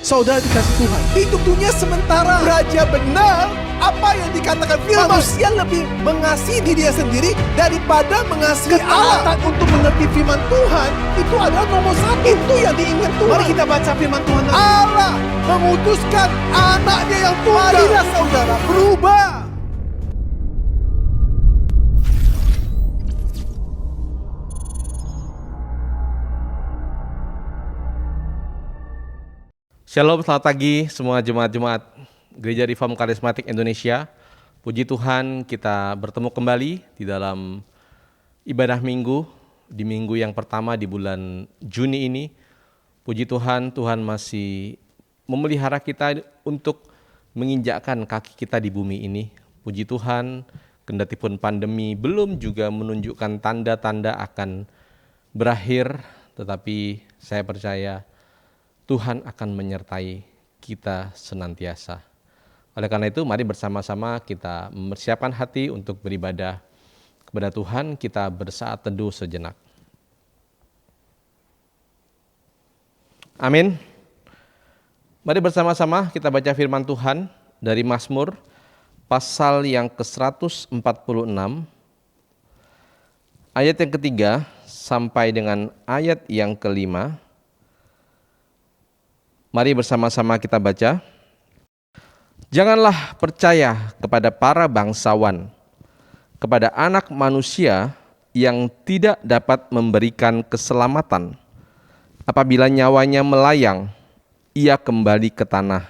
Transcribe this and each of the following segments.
Saudara dikasih Tuhan, hidup dunia sementara. Raja benar, apa yang dikatakan firman, manusia lebih mengasihi diri sendiri daripada mengasihi Allah. Untuk mengerti firman Tuhan, itu adalah nomor satu. Itu yang diinginkan Tuhan. Mari kita baca firman Tuhan. Allah memutuskan anaknya yang tunggal. Marilah saudara berubah. Shalom, selamat pagi semua jemaat-jemaat Gereja Reform Karismatik Indonesia. Puji Tuhan, kita bertemu kembali di dalam ibadah minggu, di minggu yang pertama di bulan Juni ini. Puji Tuhan, Tuhan masih memelihara kita untuk menginjakkan kaki kita di bumi ini. Puji Tuhan, kendatipun pandemi belum juga menunjukkan tanda-tanda akan berakhir, tetapi saya percaya Tuhan akan menyertai kita senantiasa. Oleh karena itu, mari bersama-sama kita mempersiapkan hati untuk beribadah kepada Tuhan. Kita bersaat teduh sejenak. Amin. Mari bersama-sama kita baca firman Tuhan dari Mazmur pasal yang ke-146, ayat yang ketiga sampai dengan ayat yang kelima. Mari bersama-sama kita baca. Janganlah percaya kepada para bangsawan, kepada anak manusia yang tidak dapat memberikan keselamatan. Apabila nyawanya melayang, ia kembali ke tanah.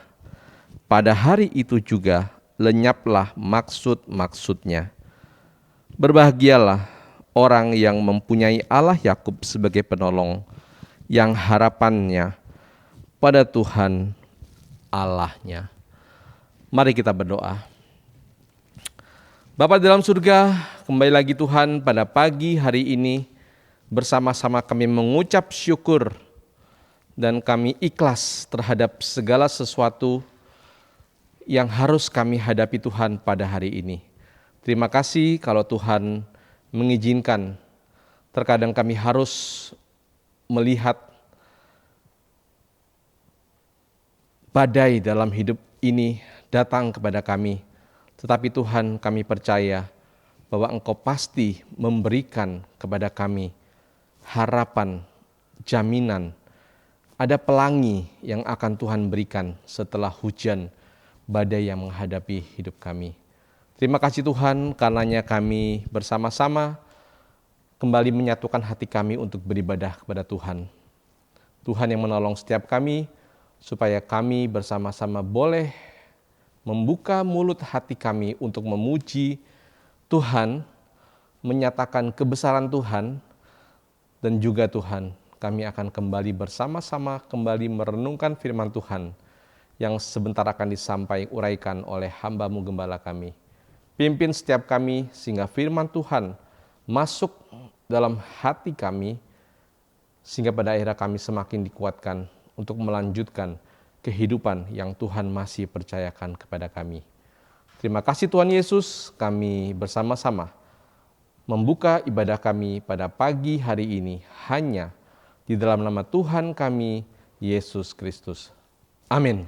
Pada hari itu juga lenyaplah maksud-maksudnya. Berbahagialah orang yang mempunyai Allah Yakub sebagai penolong, yang harapannya pada Tuhan Allahnya. Mari kita berdoa. Bapa di dalam surga, kembali lagi Tuhan pada pagi hari ini bersama-sama kami mengucap syukur dan kami ikhlas terhadap segala sesuatu yang harus kami hadapi Tuhan pada hari ini. Terima kasih kalau Tuhan mengizinkan terkadang kami harus melihat badai dalam hidup ini datang kepada kami. Tetapi Tuhan, kami percaya bahwa Engkau pasti memberikan kepada kami harapan, jaminan, ada pelangi yang akan Tuhan berikan setelah hujan badai yang menghadapi hidup kami. Terima kasih Tuhan, karenanya kami bersama-sama kembali menyatukan hati kami untuk beribadah kepada Tuhan. Tuhan yang menolong setiap kami, supaya kami bersama-sama boleh membuka mulut hati kami untuk memuji Tuhan, menyatakan kebesaran Tuhan, dan juga Tuhan, kami akan kembali bersama-sama kembali merenungkan firman Tuhan yang sebentar akan uraikan oleh hamba-Mu gembala kami. Pimpin setiap kami sehingga firman Tuhan masuk dalam hati kami, sehingga pada akhirnya kami semakin dikuatkan untuk melanjutkan kehidupan yang Tuhan masih percayakan kepada kami. Terima kasih Tuhan Yesus, kami bersama-sama membuka ibadah kami pada pagi hari ini hanya di dalam nama Tuhan kami, Yesus Kristus. Amin.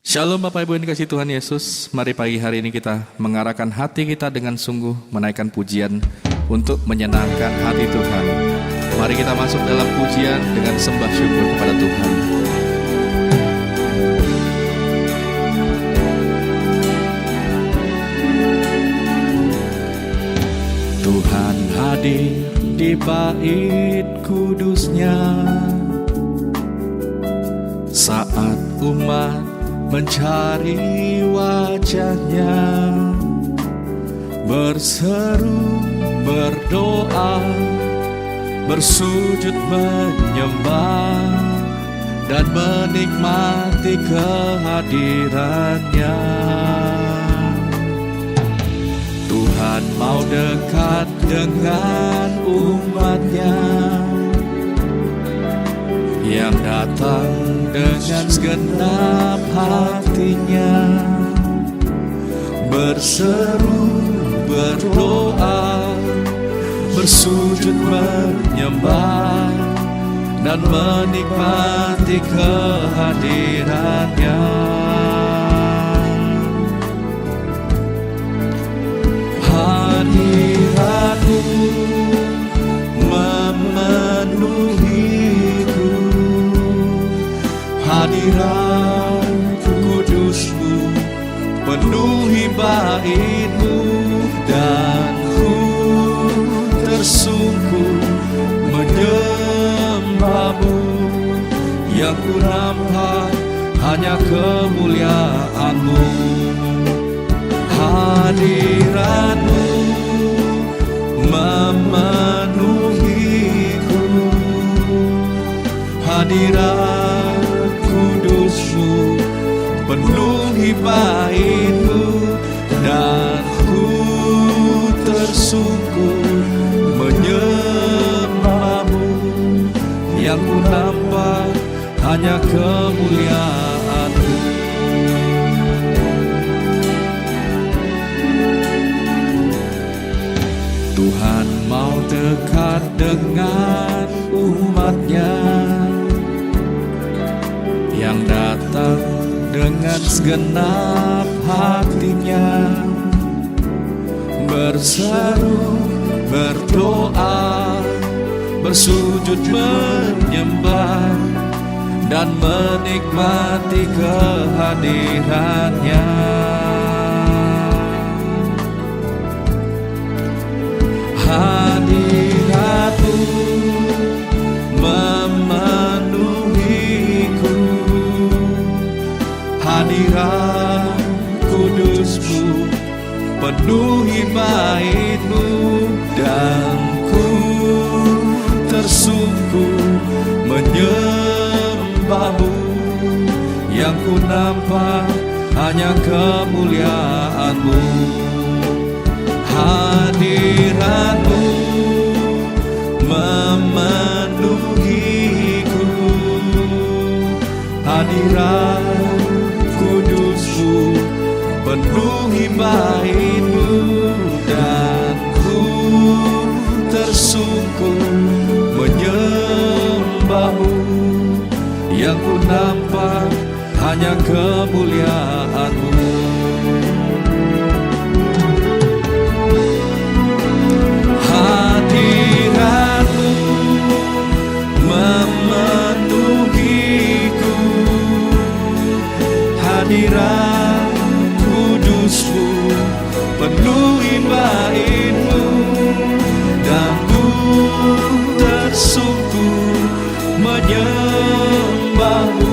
Shalom Bapak Ibu yang dikasihi Tuhan Yesus. Mari pagi hari ini kita mengarahkan hati kita dengan sungguh menaikkan pujian untuk menyenangkan hati Tuhan. Mari kita masuk dalam pujian dengan sembah syukur kepada Tuhan. Tuhan hadir di bait kudus-Nya saat umat mencari wajah-Nya, berseru, berdoa, bersujud menyembah dan menikmati kehadiran-Nya. Tuhan mau dekat dengan umat-Nya yang datang dengan segenap hatinya, berseru, berdoa, bersujud menyembah dan menikmati kehadirannya. Hadiratmu memenuhiku, hadirat kudusmu penuhi baitmu, dan ku tersungkur menyembahmu. Yang ku nampak hanya kemuliaanmu. Hadiratmu memenuhiku, hadirat kudusmu penuhi baitmu, dan ku tersungkur menyembahmu. Yang ku nampak hanya kemuliaanmu. Tuhan mau dekat dengan umatnya yang datang dengan segenap hatinya, berseru, berdoa, bersujud menyembah, dan menikmati kehadirannya. Hadiratmu memenuhiku, hadirat kudusmu penuhi baitmu, dan ku tersungkur menyembahmu. Yang ku nampak hanya kemuliaanmu. Hadiratmu memenuhiku, hadirat kudusmu penuhi baitmu, dan ku tersungkur menyembahmu. Yang ku nampak hanya kemuliaanmu. Hadiratmu memenuhiku, hadirat kudusmu penuhi baitmu, dan ku tersungkur menyembahmu.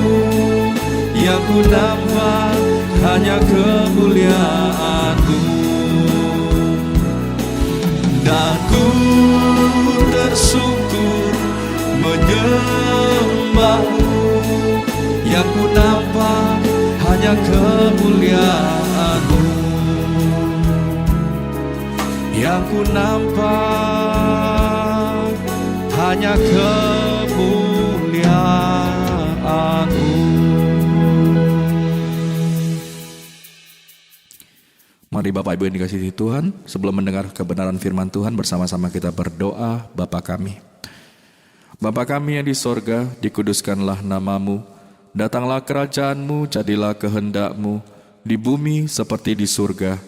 Yang ku nampak hanya kemuliaanmu, dan ku tersungkur menyembahmu. Yang ku nampak hanya kemuliaanmu. Yang ku nampak hanya kemuliaanmu. Mari Bapak Ibu yang dikasihi Tuhan, sebelum mendengar kebenaran firman Tuhan, bersama-sama kita berdoa. Bapa kami, Bapa kami yang di sorga, dikuduskanlah namamu, datanglah kerajaanmu, jadilah kehendak-Mu, di bumi seperti di surga.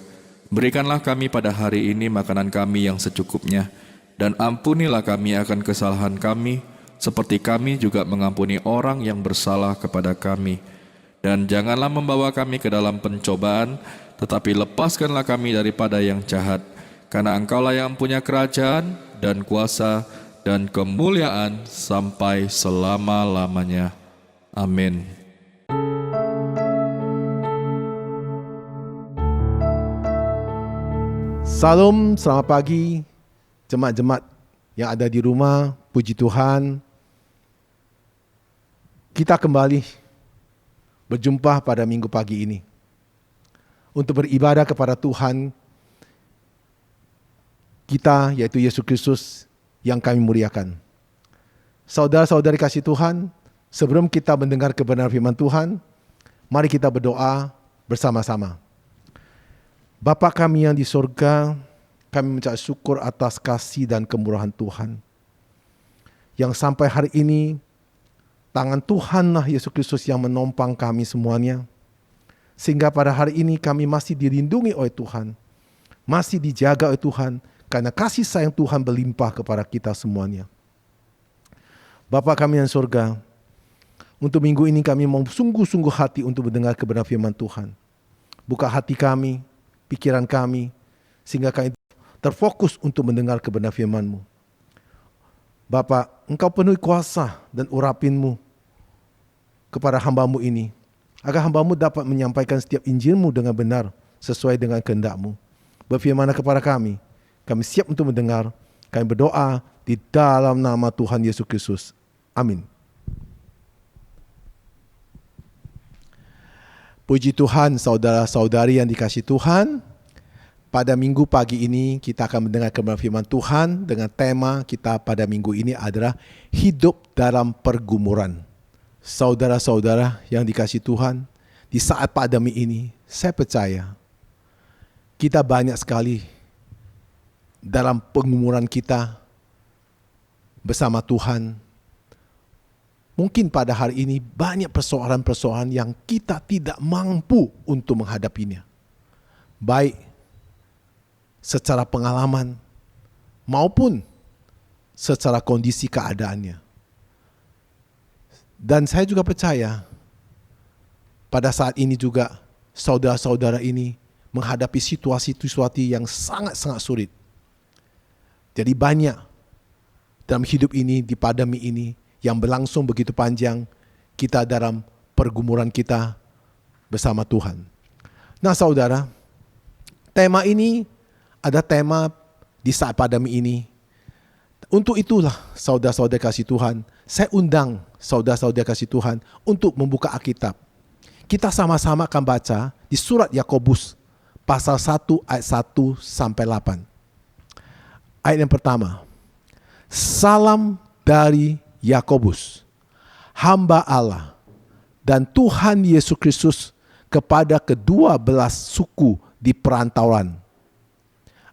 Berikanlah kami pada hari ini makanan kami yang secukupnya, dan ampunilah kami akan kesalahan kami, seperti kami juga mengampuni orang yang bersalah kepada kami. Dan janganlah membawa kami ke dalam pencobaan, tetapi lepaskanlah kami daripada yang jahat. Karena Engkaulah yang punya kerajaan dan kuasa dan kemuliaan sampai selama-lamanya. Amin. Salam, selamat pagi jemaat-jemaat yang ada di rumah. Puji Tuhan, kita kembali berjumpa pada minggu pagi ini untuk beribadah kepada Tuhan kita, yaitu Yesus Kristus yang kami muliakan. Saudara-saudari kasih Tuhan, sebelum kita mendengar kebenaran firman Tuhan, mari kita berdoa bersama-sama. Bapa kami yang di surga, kami mengucap syukur atas kasih dan kemurahan Tuhan, yang sampai hari ini tangan Tuhanlah Yesus Kristus yang menopang kami semuanya. Sehingga pada hari ini kami masih dilindungi oleh Tuhan, masih dijaga oleh Tuhan, karena kasih sayang Tuhan berlimpah kepada kita semuanya. Bapa kami yang surga, untuk minggu ini kami mau sungguh-sungguh hati untuk mendengar kebenaran firman Tuhan. Buka hati kami, pikiran kami, sehingga kami terfokus untuk mendengar kebenaran firman-Mu. Bapa, Engkau penuhi kuasa dan urapin-Mu kepada hamba-Mu ini, agar hamba-Mu dapat menyampaikan setiap Injil-Mu dengan benar, sesuai dengan kehendak-Mu. Berfirman kepada kami siap untuk mendengar. Kami berdoa di dalam nama Tuhan Yesus Kristus. Amin. Puji Tuhan, saudara-saudari yang dikasihi Tuhan. Pada minggu pagi ini kita akan mendengar kebenaran firman Tuhan dengan tema kita pada minggu ini adalah hidup dalam pergumulan. Saudara-saudara yang dikasihi Tuhan, di saat pandemi ini saya percaya kita banyak sekali dalam pergumulan kita bersama Tuhan. Mungkin pada hari ini banyak persoalan-persoalan yang kita tidak mampu untuk menghadapinya. Baik secara pengalaman maupun secara kondisi keadaannya. Dan saya juga percaya pada saat ini juga saudara-saudara ini menghadapi situasi-situasi yang sangat-sangat sulit. Jadi banyak dalam hidup ini, di pandemi ini, yang berlangsung begitu panjang, kita dalam pergumulan kita bersama Tuhan. Nah saudara, tema ini ada tema di saat pandemi ini. Untuk itulah saudara-saudara kasih Tuhan, saya undang saudara-saudara kasih Tuhan untuk membuka Alkitab. Kita sama-sama akan baca di surat Yakobus pasal 1 ayat 1 sampai 8. Ayat yang pertama. Salam dari Yakobus, hamba Allah dan Tuhan Yesus Kristus kepada kedua belas suku di perantauan.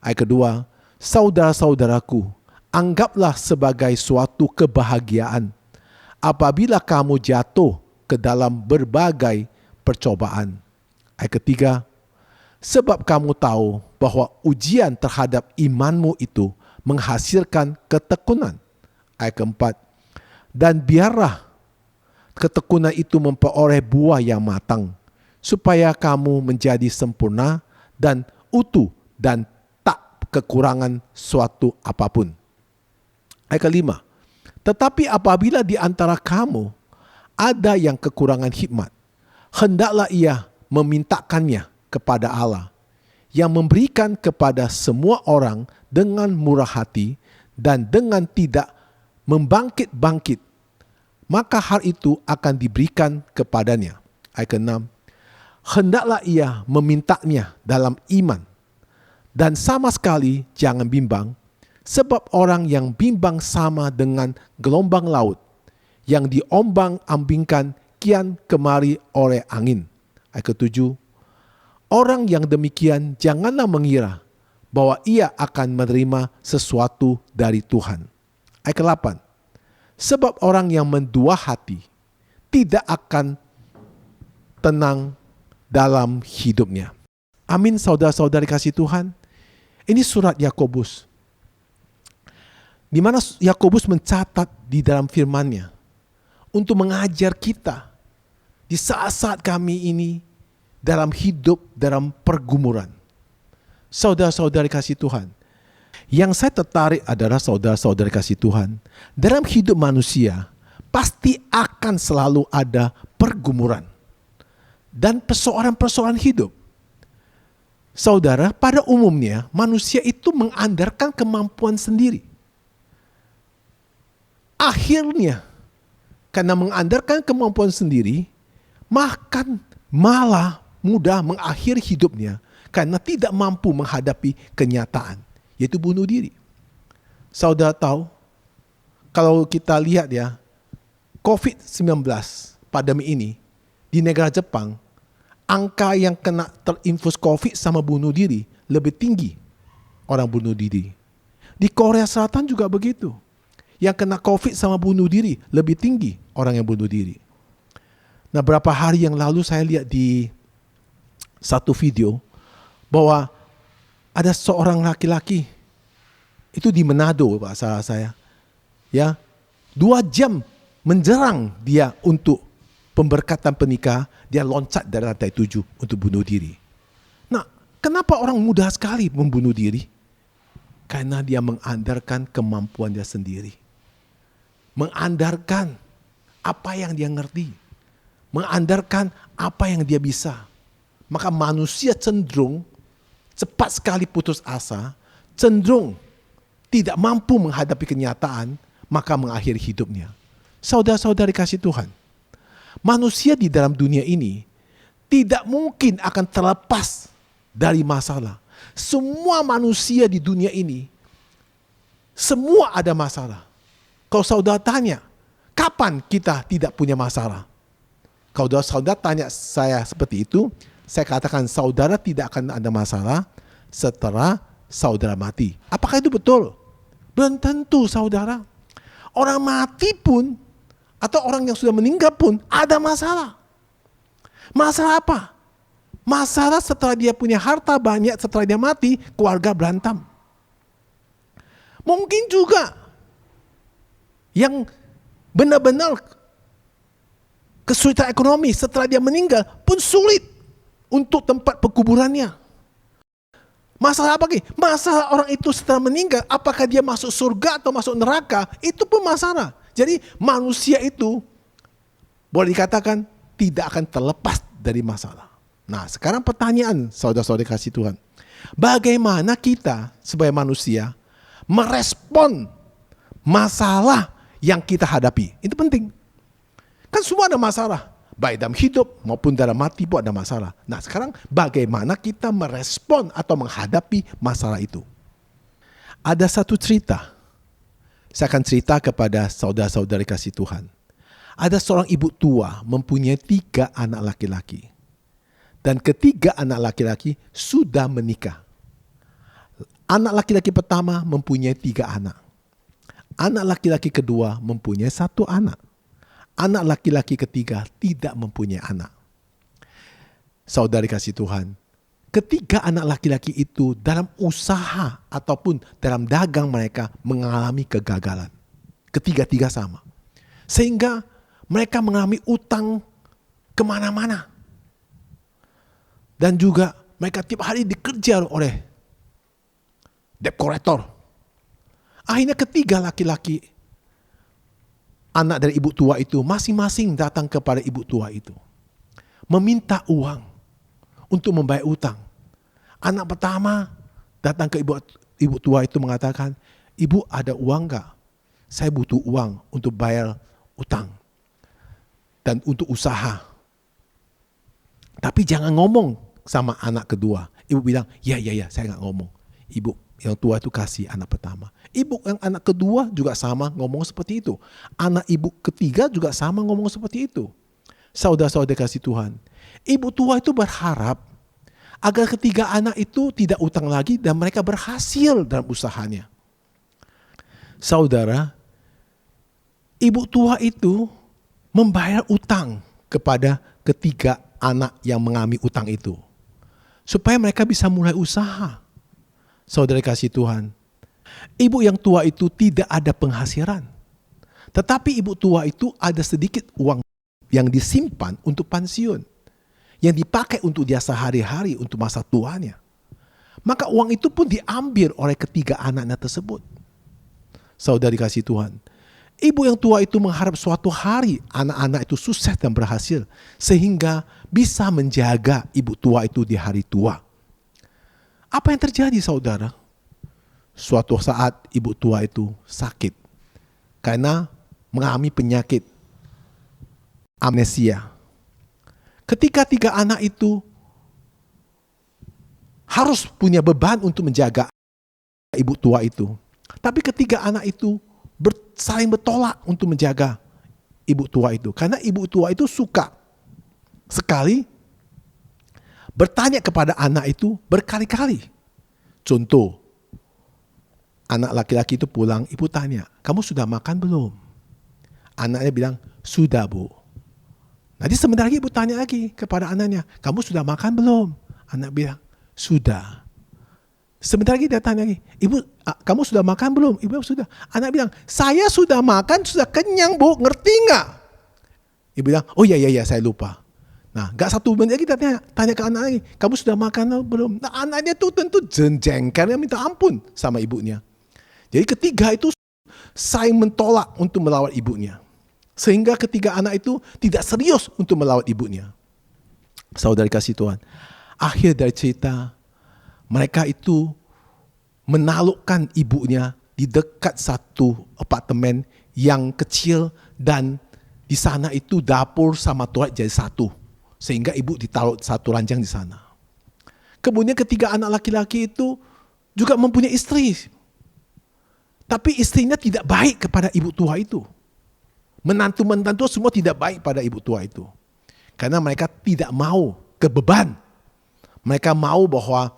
Ayat kedua, saudara-saudaraku, anggaplah sebagai suatu kebahagiaan apabila kamu jatuh ke dalam berbagai percobaan. Ayat ketiga, sebab kamu tahu bahwa ujian terhadap imanmu itu menghasilkan ketekunan. Ayat keempat, dan biarlah ketekunan itu memperoleh buah yang matang, supaya kamu menjadi sempurna dan utuh dan tak kekurangan suatu apapun. Ayat kelima, tetapi apabila di antara kamu ada yang kekurangan hikmat, hendaklah ia memintakannya kepada Allah, yang memberikan kepada semua orang dengan murah hati dan dengan tidak membangkit-bangkit, maka hal itu akan diberikan kepadanya. Ayat ke-6, hendaklah ia memintanya dalam iman, dan sama sekali jangan bimbang, sebab orang yang bimbang sama dengan gelombang laut, yang diombang-ambingkan kian kemari oleh angin. Ayat ke-7, orang yang demikian janganlah mengira bahwa ia akan menerima sesuatu dari Tuhan. Ayat ke-8, sebab orang yang mendua hati tidak akan tenang dalam hidupnya. Amin, saudara-saudari kasih Tuhan. Ini surat Yakobus, di mana Yakobus mencatat di dalam firman-Nya untuk mengajar kita di saat-saat kami ini dalam hidup dalam pergumulan. Saudara-saudari kasih Tuhan, yang saya tertarik adalah saudara-saudari kasih Tuhan, dalam hidup manusia pasti akan selalu ada pergumulan dan persoalan-persoalan hidup. Saudara, pada umumnya manusia itu mengandalkan kemampuan sendiri. Akhirnya, karena mengandalkan kemampuan sendiri, maka malah mudah mengakhiri hidupnya karena tidak mampu menghadapi kenyataan, yaitu bunuh diri. Saudara tahu, kalau kita lihat ya, COVID-19 pandemi ini di negara Jepang, angka yang kena terinfus COVID sama bunuh diri lebih tinggi orang bunuh diri. Di Korea Selatan juga begitu. yang kena COVID sama bunuh diri lebih tinggi orang yang bunuh diri. Nah, berapa hari yang lalu saya lihat di satu video bahwa ada seorang laki-laki itu di Manado, bahasa saya, ya, 2 jam menjerang dia untuk pemberkatan pernikah, dia loncat dari lantai 7 untuk bunuh diri. Nah, kenapa orang mudah sekali membunuh diri? Karena dia mengandalkan kemampuan dia sendiri, mengandalkan apa yang dia ngerti, mengandalkan apa yang dia bisa. Maka manusia cenderung cepat sekali putus asa, cenderung tidak mampu menghadapi kenyataan, maka mengakhiri hidupnya. Saudara-saudari kasih Tuhan, manusia di dalam dunia ini tidak mungkin akan terlepas dari masalah. Semua manusia di dunia ini, semua ada masalah. Kalau saudara tanya, kapan kita tidak punya masalah? Kalau saudara tanya saya seperti itu, saya katakan saudara tidak akan ada masalah setelah saudara mati. Apakah itu betul? Belum tentu, saudara. Orang mati pun atau orang yang sudah meninggal pun ada masalah. Masalah apa? Masalah setelah dia punya harta banyak, setelah dia mati, keluarga berantem. Mungkin juga yang benar-benar kesulitan ekonomi setelah dia meninggal pun sulit untuk tempat pekuburannya. Masalah apa lagi? Masalah orang itu setelah meninggal, apakah dia masuk surga atau masuk neraka, itu pun masalah. Jadi manusia itu boleh dikatakan tidak akan terlepas dari masalah. Nah, sekarang pertanyaan saudara-saudari kasih Tuhan. Bagaimana kita sebagai manusia merespon masalah yang kita hadapi? Itu penting. Kan semua ada masalah. Baik dalam hidup maupun dalam mati pun ada masalah. Nah, sekarang bagaimana kita merespon atau menghadapi masalah itu? Ada satu cerita. Saya akan cerita kepada saudara-saudari kasih Tuhan. Ada seorang ibu tua mempunyai 3 anak laki-laki. Dan ketiga anak laki-laki sudah menikah. Anak laki-laki pertama mempunyai 3 anak. Anak laki-laki kedua mempunyai 1 anak. Anak laki-laki ketiga tidak mempunyai anak. Saudari kasih Tuhan, ketiga anak laki-laki itu dalam usaha ataupun dalam dagang mereka mengalami kegagalan. Ketiga-tiga sama. Sehingga mereka mengalami utang kemana-mana. Dan juga mereka tiap hari dikejar oleh debt collector. Akhirnya ketiga laki-laki anak dari ibu tua itu masing-masing datang kepada ibu tua itu. Meminta uang untuk membayar utang. Anak pertama datang ke ibu tua itu mengatakan, "Ibu ada uang enggak? Saya butuh uang untuk bayar utang dan untuk usaha." Tapi jangan ngomong sama anak kedua. Ibu bilang, ya, saya enggak ngomong. Ibu yang tua itu kasih anak pertama. Ibu yang anak kedua juga sama ngomong seperti itu. Anak ibu ketiga juga sama ngomong seperti itu. Saudara-saudara kasih Tuhan, ibu tua itu berharap agar ketiga anak itu tidak utang lagi dan mereka berhasil dalam usahanya. Saudara, ibu tua itu membayar utang kepada ketiga anak yang mengalami utang itu, supaya mereka bisa mulai usaha. Saudara kasih Tuhan, ibu yang tua itu tidak ada penghasilan. Tetapi ibu tua itu ada sedikit uang yang disimpan untuk pensiun, yang dipakai untuk dia sehari-hari untuk masa tuanya. Maka uang itu pun diambil oleh ketiga anaknya tersebut. Saudara kasih Tuhan, ibu yang tua itu mengharap suatu hari anak-anak itu sukses dan berhasil, sehingga bisa menjaga ibu tua itu di hari tua. Apa yang terjadi, saudara? Suatu saat ibu tua itu sakit karena mengalami penyakit amnesia. Ketika 3 anak itu harus punya beban untuk menjaga ibu tua itu, tapi ketiga anak itu saling bertolak untuk menjaga ibu tua itu, karena ibu tua itu suka sekali bertanya kepada anak itu berkali-kali. Contoh, anak laki-laki itu pulang, ibu tanya, kamu sudah makan belum? Anaknya bilang, sudah bu. Nanti sebentar lagi ibu tanya lagi kepada anaknya, kamu sudah makan belum? Anak bilang, sudah. Sebentar lagi dia tanya lagi, ibu, kamu sudah makan belum? Ibu bilang, sudah. Anak bilang, saya sudah makan, sudah kenyang bu, ngerti nggak? Ibu bilang, oh iya, saya lupa. Nah, gak 1 menit lagi tanya ke anak lagi, kamu sudah makan belum? Nah, anaknya tuh tentu jengkelnya minta ampun sama ibunya. Jadi ketiga itu saling mentolak untuk melawan ibunya. Sehingga ketiga anak itu tidak serius untuk melawan ibunya. Saudara kasih Tuhan, akhir dari cerita, mereka itu menaklukkan ibunya di dekat satu apartemen yang kecil, dan di sana itu dapur sama toilet jadi satu. Sehingga ibu ditaruh satu ranjang di sana. Kemudian ketiga anak laki-laki itu juga mempunyai istri. Tapi istrinya tidak baik kepada ibu tua itu. Menantu-menantu semua tidak baik pada ibu tua itu. Karena mereka tidak mau kebeban. Mereka mau bahwa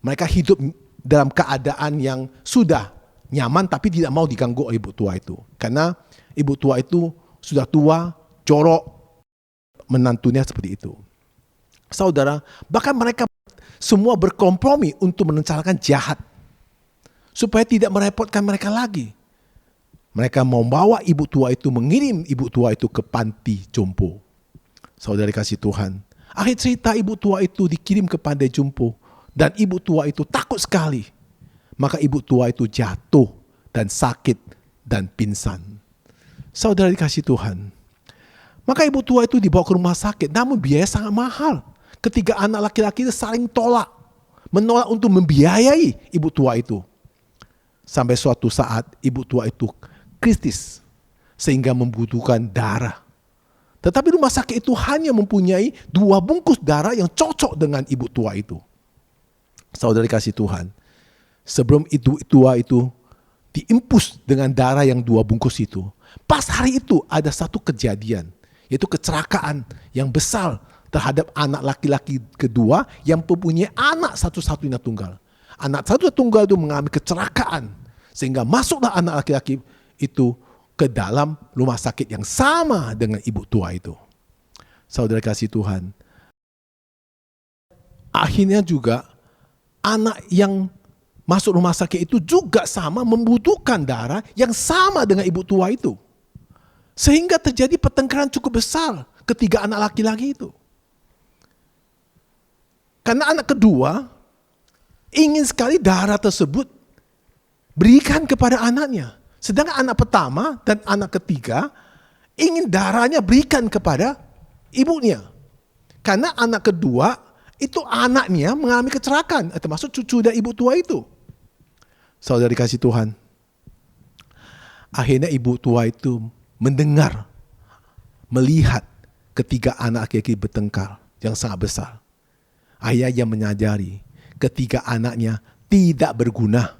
mereka hidup dalam keadaan yang sudah nyaman tapi tidak mau diganggu oleh ibu tua itu. Karena ibu tua itu sudah tua, jorok, menantunya seperti itu. Saudara, bahkan mereka semua berkompromi untuk merencanakan jahat. Supaya tidak merepotkan mereka lagi. Mereka mau bawa ibu tua itu, mengirim ibu tua itu ke panti jompo. Saudara kasih Tuhan. Akhir cerita ibu tua itu dikirim ke panti jompo. Dan ibu tua itu takut sekali. Maka ibu tua itu jatuh dan sakit dan pingsan. Saudara dikasih Tuhan. Maka ibu tua itu dibawa ke rumah sakit, namun biaya sangat mahal. Ketiga anak laki-laki itu saling menolak untuk membiayai ibu tua itu. Sampai suatu saat ibu tua itu kritis, sehingga membutuhkan darah. Tetapi rumah sakit itu hanya mempunyai 2 bungkus darah yang cocok dengan ibu tua itu. Saudara kasih Tuhan, sebelum ibu tua itu diimpus dengan darah yang 2 bungkus itu, pas hari itu ada satu kejadian, yaitu kecelakaan yang besar terhadap anak laki-laki kedua yang mempunyai anak satu-satunya tunggal. Anak satu tunggal itu mengalami kecelakaan, sehingga masuklah anak laki-laki itu ke dalam rumah sakit yang sama dengan ibu tua itu. Saudara kasih Tuhan, akhirnya juga anak yang masuk rumah sakit itu juga sama membutuhkan darah yang sama dengan ibu tua itu. Sehingga terjadi pertengkaran cukup besar ketiga anak laki-laki itu. Karena anak kedua ingin sekali darah tersebut berikan kepada anaknya. Sedangkan anak pertama dan anak ketiga ingin darahnya berikan kepada ibunya. Karena anak kedua itu anaknya mengalami kecelakaan, termasuk cucu dari ibu tua itu. Saudara dikasih Tuhan. Akhirnya ibu tua itu mendengar, melihat ketiga anak laki-laki bertengkar yang sangat besar. Akhirnya ia menyadari ketiga anaknya tidak berguna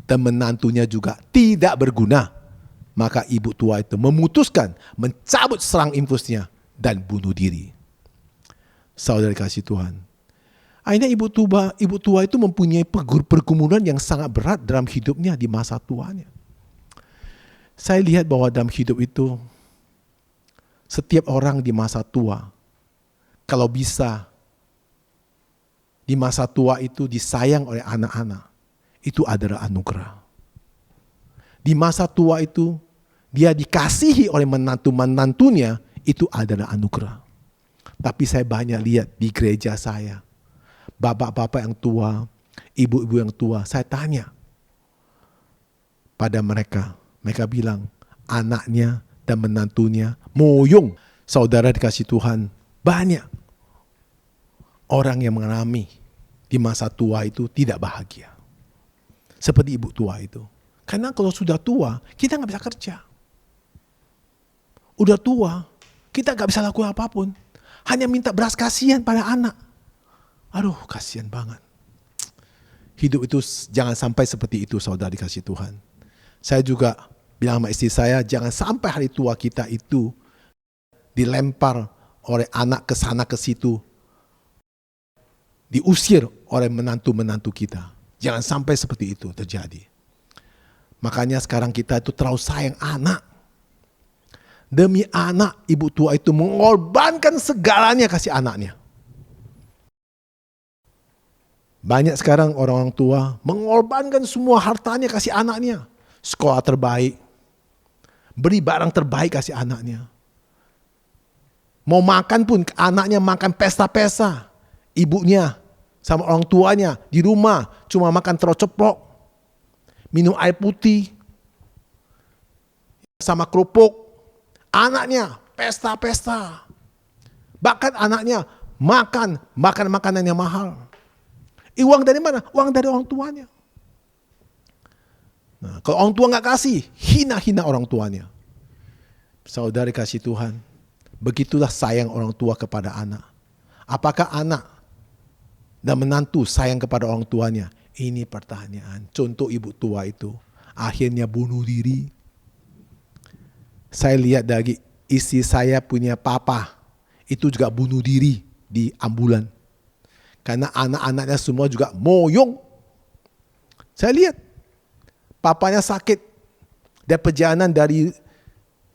dan menantunya juga tidak berguna. Maka ibu tua itu memutuskan mencabut serang infusnya dan bunuh diri. Saudara kasih Tuhan. Akhirnya ibu tua itu mempunyai pergumulan yang sangat berat dalam hidupnya di masa tuanya. Saya lihat bahwa dalam hidup itu, setiap orang di masa tua, kalau bisa di masa tua itu disayang oleh anak-anak, itu adalah anugerah. Di masa tua itu, dia dikasihi oleh menantu-menantunya, itu adalah anugerah. Tapi saya banyak lihat di gereja saya, bapak-bapak yang tua, ibu-ibu yang tua, saya tanya pada mereka, mereka bilang anaknya dan menantunya moyong. Saudara dikasih Tuhan, banyak orang yang mengalami di masa tua itu tidak bahagia. Seperti ibu tua itu. Karena kalau sudah tua, kita gak bisa kerja. Udah tua, kita gak bisa lakukan apapun. Hanya minta belas kasihan pada anak. Aduh, kasihan banget. Hidup itu jangan sampai seperti itu, saudara dikasih Tuhan. Saya juga bilang sama istri saya, jangan sampai hari tua kita itu dilempar oleh anak ke sana ke situ, diusir oleh menantu-menantu kita. Jangan sampai seperti itu terjadi. Makanya sekarang kita itu terlalu sayang anak. Demi anak, ibu tua itu mengorbankan segalanya kasih anaknya. Banyak sekarang orang-orang tua mengorbankan semua hartanya kasih anaknya. Sekolah terbaik, beri barang terbaik kasih anaknya. Mau makan pun anaknya makan pesta-pesta. Ibunya sama orang tuanya di rumah cuma makan telur ceplok, minum air putih, sama kerupuk. Anaknya pesta-pesta. Bahkan anaknya makan makanan yang mahal. Uang dari mana? Uang dari orang tuanya. Nah, kalau orang tua nggak kasih, hina-hina orang tuanya. Saudari kasih Tuhan, begitulah sayang orang tua kepada anak. Apakah anak dan menantu sayang kepada orang tuanya? Ini pertanyaan. Contoh ibu tua itu akhirnya bunuh diri. Saya lihat dari istri saya punya papa, itu juga bunuh diri di ambulan. Karena anak-anaknya semua juga moyong. Saya lihat, papanya sakit. Dia perjalanan dari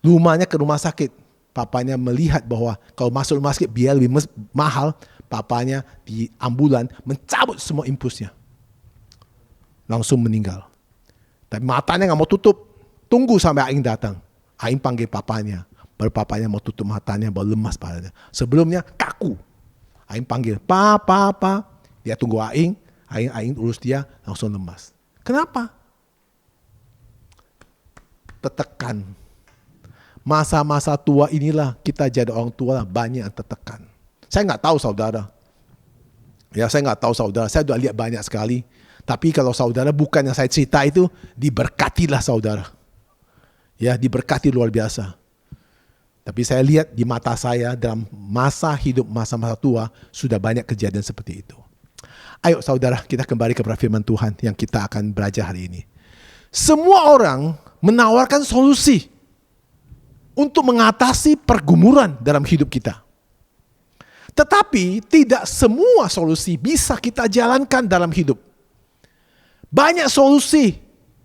rumahnya ke rumah sakit. Papanya melihat bahwa kalau masuk rumah sakit biaya lebih mahal, papanya di ambulan mencabut semua impulsnya. Langsung meninggal. Tapi matanya gak mau tutup. Tunggu sampai Aing datang. Aing panggil papanya. Baru papanya mau tutup matanya, baru lemas padanya. Sebelumnya kaku. Aing panggil, Pa. Dia tunggu Aing urus dia, langsung lemas. Kenapa? Tertekan. Masa-masa tua inilah kita jadi orang tua banyak yang tertekan. Saya nggak tahu saudara. Saya sudah lihat banyak sekali. Tapi kalau saudara bukan yang saya cerita itu, diberkatilah saudara. Ya, diberkati luar biasa. Tapi saya lihat di mata saya dalam masa hidup, masa-masa tua, sudah banyak kejadian seperti itu. Ayo saudara, kita kembali kepada firman Tuhan yang kita akan belajar hari ini. Semua orang menawarkan solusi untuk mengatasi pergumulan dalam hidup kita. Tetapi tidak semua solusi bisa kita jalankan dalam hidup. Banyak solusi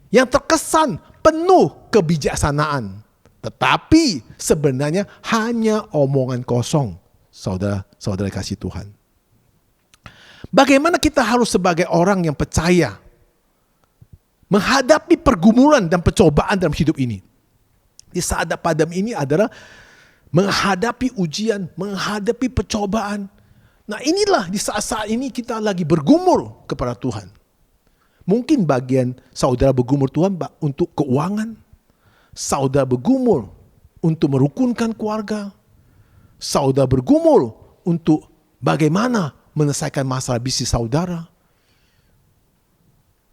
yang terkesan penuh kebijaksanaan. Tetapi sebenarnya hanya omongan kosong, saudara kasih Tuhan. Bagaimana kita harus sebagai orang yang percaya menghadapi pergumulan dan percobaan dalam hidup ini? Di saat pandemi ini adalah menghadapi ujian, menghadapi percobaan. Nah inilah di saat-saat ini kita lagi bergumul kepada Tuhan. Mungkin bagian saudara bergumul Tuhan untuk keuangan. Saudara bergumul untuk merukunkan keluarga. Saudara bergumul untuk bagaimana menyelesaikan masalah bisnis saudara.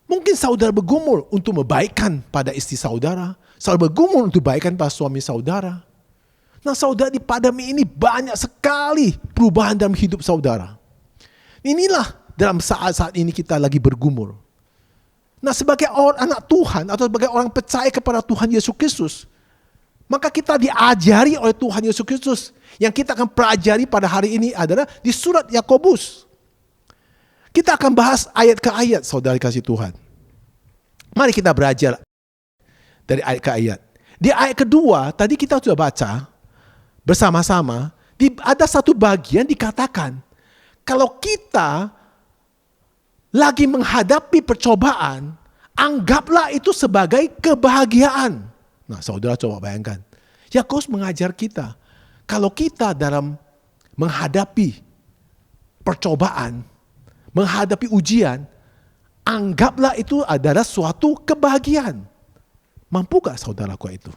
Mungkin saudara bergumul untuk membaikkan pada istri saudara. Saudara bergumul untuk baikkan pada suami saudara. Nah saudara, di pandemi ini banyak sekali perubahan dalam hidup saudara. Inilah dalam saat-saat ini kita lagi bergumul. Nah sebagai orang anak Tuhan atau sebagai orang percaya kepada Tuhan Yesus Kristus, maka kita diajari oleh Tuhan Yesus Kristus. Yang kita akan pelajari pada hari ini adalah di surat Yakobus. Kita akan bahas ayat ke ayat, saudara kasih Tuhan. Mari kita belajar dari ayat ke ayat. Di ayat kedua, tadi kita sudah baca bersama-sama, ada satu bagian dikatakan, kalau kita lagi menghadapi percobaan, anggaplah itu sebagai kebahagiaan. Nah, saudara coba bayangkan. Yakobus mengajar kita, kalau kita dalam menghadapi percobaan, menghadapi ujian, anggaplah itu adalah suatu kebahagiaan. Mampukah saudara lakukan itu?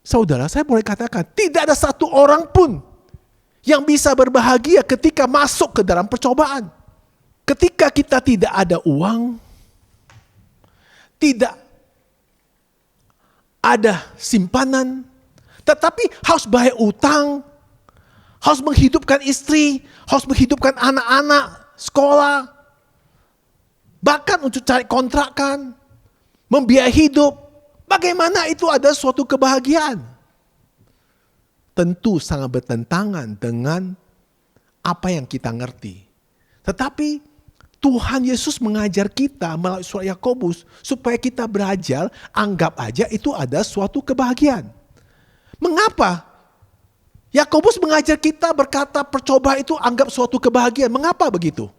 Saudara, saya boleh katakan, tidak ada satu orang pun yang bisa berbahagia ketika masuk ke dalam percobaan. Ketika kita tidak ada uang, tidak ada simpanan, tetapi harus bayar utang, harus menghidupkan istri, harus menghidupkan anak-anak, sekolah, bahkan untuk cari kontrakan, membiayai hidup. Bagaimana itu ada suatu kebahagiaan? Tentu sangat bertentangan dengan apa yang kita ngerti. Tetapi Tuhan Yesus mengajar kita melalui surat Yakobus supaya kita belajar anggap aja itu ada suatu kebahagiaan. Mengapa? Yakobus mengajar kita berkata percobaan itu anggap suatu kebahagiaan. Mengapa begitu?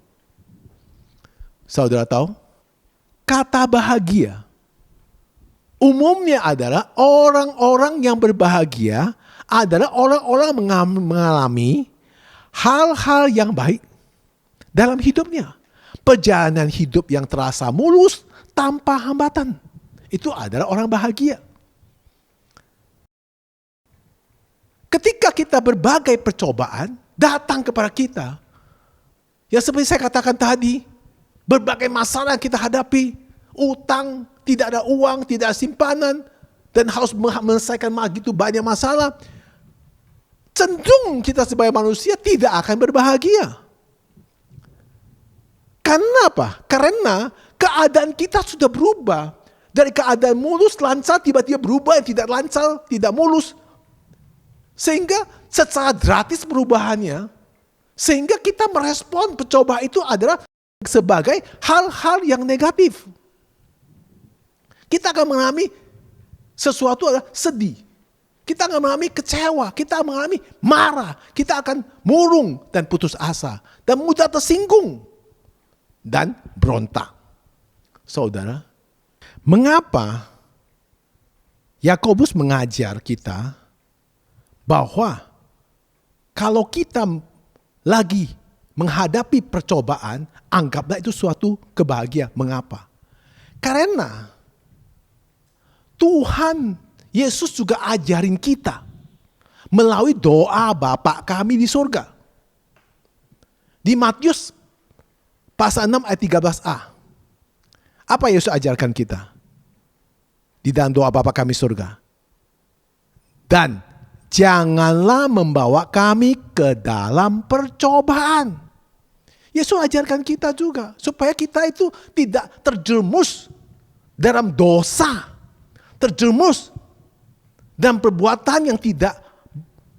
Saudara tahu? Kata bahagia umumnya adalah orang-orang yang berbahagia adalah orang-orang mengalami hal-hal yang baik dalam hidupnya. Perjalanan hidup yang terasa mulus tanpa hambatan. Itu adalah orang bahagia. Ketika kita berbagai percobaan datang kepada kita, ya seperti saya katakan tadi, berbagai masalah yang kita hadapi, utang, tidak ada uang, tidak ada simpanan, dan harus menyelesaikan begitu banyak masalah, cenderung kita sebagai manusia tidak akan berbahagia. Karena apa? Karena keadaan kita sudah berubah. Dari keadaan mulus, lancar, tiba-tiba berubah yang tidak lancar, tidak mulus. Sehingga secara gratis perubahannya, sehingga kita merespon percobaan itu adalah sebagai hal-hal yang negatif. Kita akan mengalami sesuatu adalah sedih. Kita akan mengalami kecewa, kita akan mengalami marah, kita akan murung dan putus asa, dan mudah tersinggung. Dan berontak. Saudara, mengapa Yakobus mengajar kita bahwa kalau kita lagi menghadapi percobaan, anggaplah itu suatu kebahagiaan. Mengapa? Karena Tuhan Yesus juga ajarin kita melalui doa Bapa kami di surga. Di Matius pasal 6 ayat 13a. Apa Yesus ajarkan kita? Di dalam doa Bapa kami surga. Dan janganlah membawa kami ke dalam percobaan. Yesus ajarkan kita juga. Supaya kita itu tidak terjerumus dalam dosa. Terjerumus dalam perbuatan yang tidak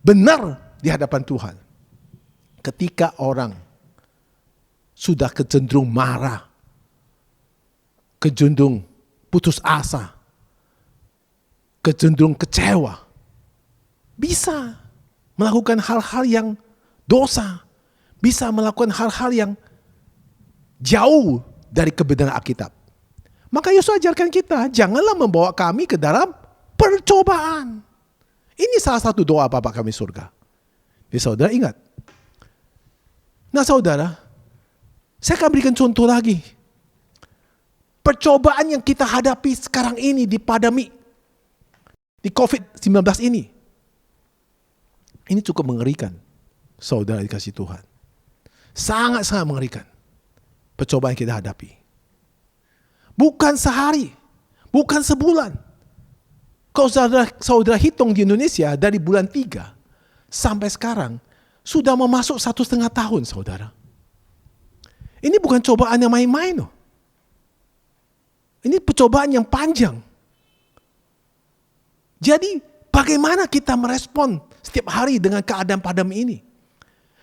benar di hadapan Tuhan. Ketika orang sudah kecenderung marah, kecenderung putus asa, kecenderung kecewa, bisa melakukan hal-hal yang dosa, bisa melakukan hal-hal yang jauh dari kebenaran Alkitab. Maka Yesus ajarkan kita, janganlah membawa kami ke dalam percobaan. Ini salah satu doa Bapa kami surga. Jadi saudara ingat. Nah saudara, saya akan berikan contoh lagi. Percobaan yang kita hadapi sekarang ini di pandemi, di COVID-19 ini. Ini cukup mengerikan, saudara dikasih Tuhan. Sangat-sangat mengerikan percobaan yang kita hadapi. Bukan sehari, bukan sebulan. Kalau saudara hitung di Indonesia dari bulan 3 sampai sekarang, sudah mau masuk 1,5 tahun saudara. Ini bukan cobaan yang main-main loh. Ini percobaan yang panjang. Jadi bagaimana kita merespon setiap hari dengan keadaan pandemi ini?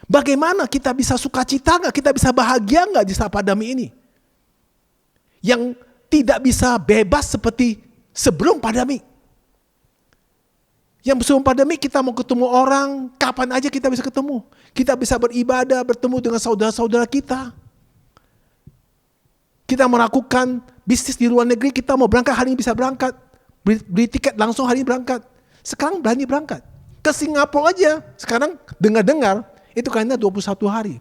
Bagaimana kita bisa sukacita nggak? Kita bisa bahagia nggak di saat pandemi ini? Yang tidak bisa bebas seperti sebelum pandemi. Yang sebelum pandemi kita mau ketemu orang, kapan aja kita bisa ketemu. Kita bisa beribadah, bertemu dengan saudara-saudara kita. Kita melakukan bisnis di luar negeri, kita mau berangkat hari ini bisa berangkat. Beli tiket langsung hari ini berangkat. Sekarang berani berangkat. Ke Singapura aja, sekarang dengar-dengar, itu karena 21 hari.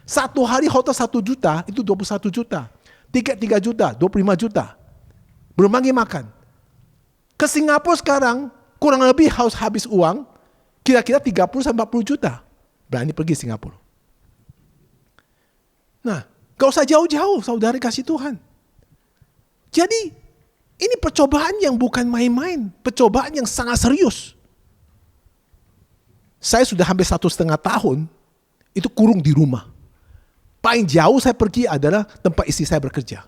1 hari hotel 1 juta, itu 21 juta. Tiket 3 juta, 25 juta. Belum lagi makan. Ke Singapura sekarang, kurang lebih harus habis uang, kira-kira 30-40 juta. Berani pergi Singapura. Nah, gak usah jauh-jauh, saudara kasih Tuhan. Jadi, ini percobaan yang bukan main-main. Percobaan yang sangat serius. Saya sudah hampir 1,5 tahun, itu kurung di rumah. Paling jauh saya pergi adalah tempat istri saya bekerja.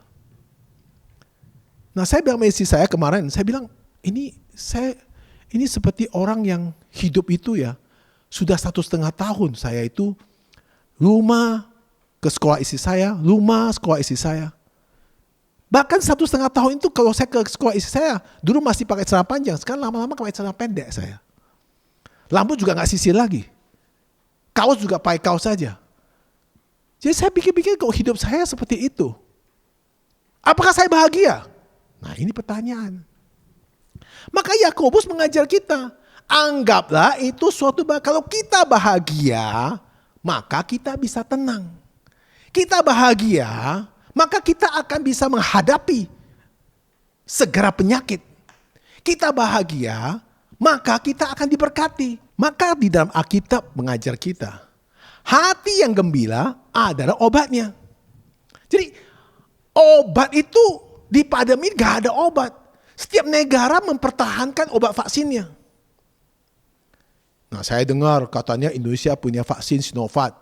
Nah, saya bilang sama istri saya kemarin, saya bilang, ini seperti orang yang hidup itu ya, sudah 1,5 tahun saya itu rumah ke sekolah istri saya, rumah sekolah istri saya. Bahkan 1,5 tahun itu kalau saya ke sekolah istri saya, dulu masih pakai celana panjang, sekarang lama-lama pakai celana pendek saya. Rambut juga gak sisir lagi. Kaos juga pakai kaos saja. Jadi saya pikir-pikir kok hidup saya seperti itu. Apakah saya bahagia? Nah ini pertanyaan. Maka Yakobus mengajar kita, anggaplah itu suatu kalau kita bahagia, maka kita bisa tenang. Kita bahagia, maka kita akan bisa menghadapi segera penyakit. Kita bahagia, maka kita akan diberkati. Maka di dalam Alkitab mengajar kita, hati yang gembira adalah obatnya. Jadi obat itu di pandemi gak ada obat. Setiap negara mempertahankan obat vaksinnya. Nah saya dengar katanya Indonesia punya vaksin Sinovac.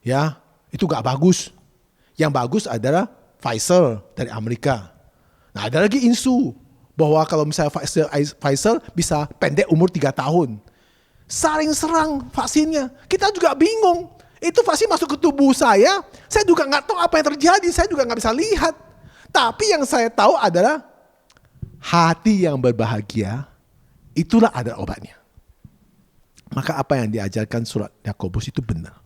Ya, itu gak bagus. Yang bagus adalah Pfizer dari Amerika. Nah ada lagi isu bahwa kalau misalnya Pfizer bisa pendek umur 3 tahun. Saling serang vaksinnya. Kita juga bingung. Itu vaksin masuk ke tubuh saya juga gak tahu apa yang terjadi. Saya juga gak bisa lihat. Tapi yang saya tahu adalah hati yang berbahagia, itulah ada obatnya. Maka apa yang diajarkan surat Yakobus itu benar.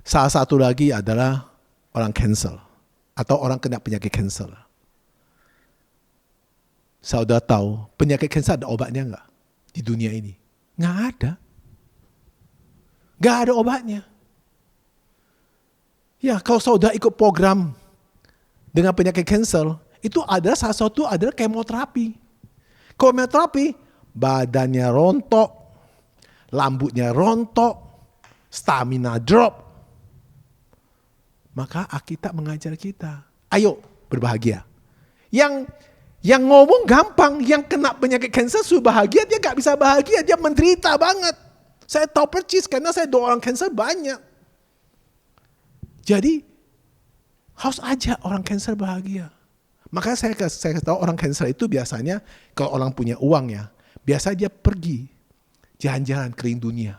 Salah satu lagi adalah orang cancer atau orang kena penyakit cancer. Saudara tahu penyakit cancer ada obatnya enggak di dunia ini? Enggak ada. Enggak ada obatnya. Ya kalau saudara ikut program dengan penyakit cancer, itu adalah salah satu adalah kemoterapi. Kemoterapi badannya rontok, rambutnya rontok, stamina drop. Maka Alkitab mengajar kita, ayo berbahagia. Yang ngomong gampang, yang kena penyakit kanker sudah bahagia, dia gak bisa bahagia, dia menderita banget. Saya tahu percis karena saya doa orang kanker banyak. Jadi harus ajak orang kanker bahagia. Makanya saya tahu orang kanker itu biasanya kalau orang punya uang ya, biasa dia pergi jalan-jalan keliling dunia.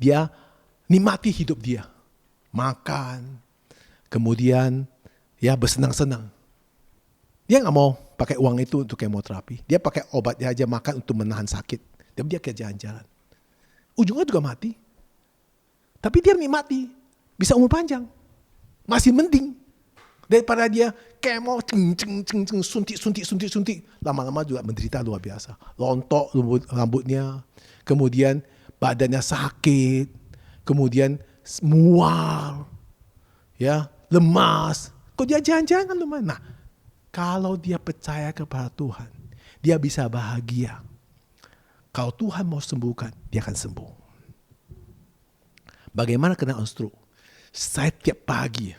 Dia nikmati hidup dia. Makan, kemudian ya bersenang-senang. Dia gak mau pakai uang itu untuk kemoterapi. Dia pakai obatnya aja makan untuk menahan sakit. Dan dia ke jalan-jalan. Ujungnya juga mati. Tapi dia nikmati. Bisa umur panjang. Masih mending. Daripada dia kemo, suntik. Lama-lama juga menderita luar biasa. Lontok rambutnya. Kemudian badannya sakit. Kemudian mual, ya, lemas. Kok dia jalan-jalan kan lemas. Nah, kalau dia percaya kepada Tuhan, dia bisa bahagia. Kalau Tuhan mau sembuhkan, dia akan sembuh. Bagaimana kena stroke? Saya tiap pagi,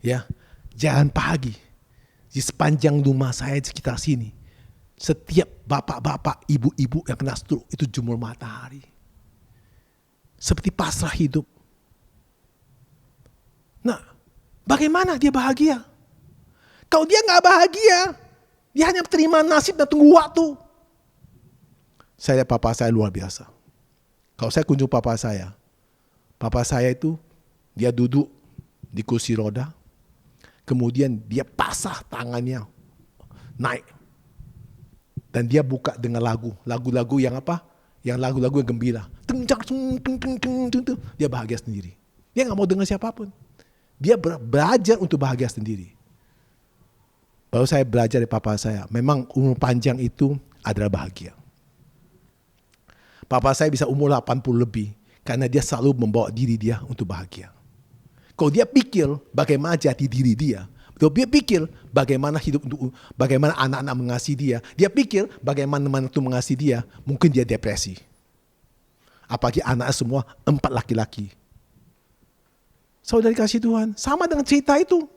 ya, jalan pagi di sepanjang rumah saya di sekitar sini. Setiap bapak-bapak, ibu-ibu yang kena stroke itu jemur matahari. Seperti pasrah hidup. Nah, bagaimana dia bahagia? Kalau dia gak bahagia, dia hanya terima nasib dan tunggu waktu. Saya lihat papa saya luar biasa. Kalau saya kunjung papa saya itu dia duduk di kursi roda, kemudian dia pasah tangannya naik. Dan dia buka dengan lagu-lagu yang apa? Yang lagu-lagu yang gembira. Dia bahagia sendiri. Dia gak mau dengar siapapun. Dia belajar untuk bahagia sendiri. Baru saya belajar dari papa saya. Memang umur panjang itu adalah bahagia. Papa saya bisa umur 80 lebih. Karena dia selalu membawa diri dia untuk bahagia. Kalau dia pikir bagaimana jati diri dia. Kalau dia pikir bagaimana hidup untuk, bagaimana anak-anak mengasihi dia. Dia pikir bagaimana menantu mengasihi dia. Mungkin dia depresi. Apalagi anak semua 4 laki-laki. Saudara kasih Tuhan, sama dengan cerita itu.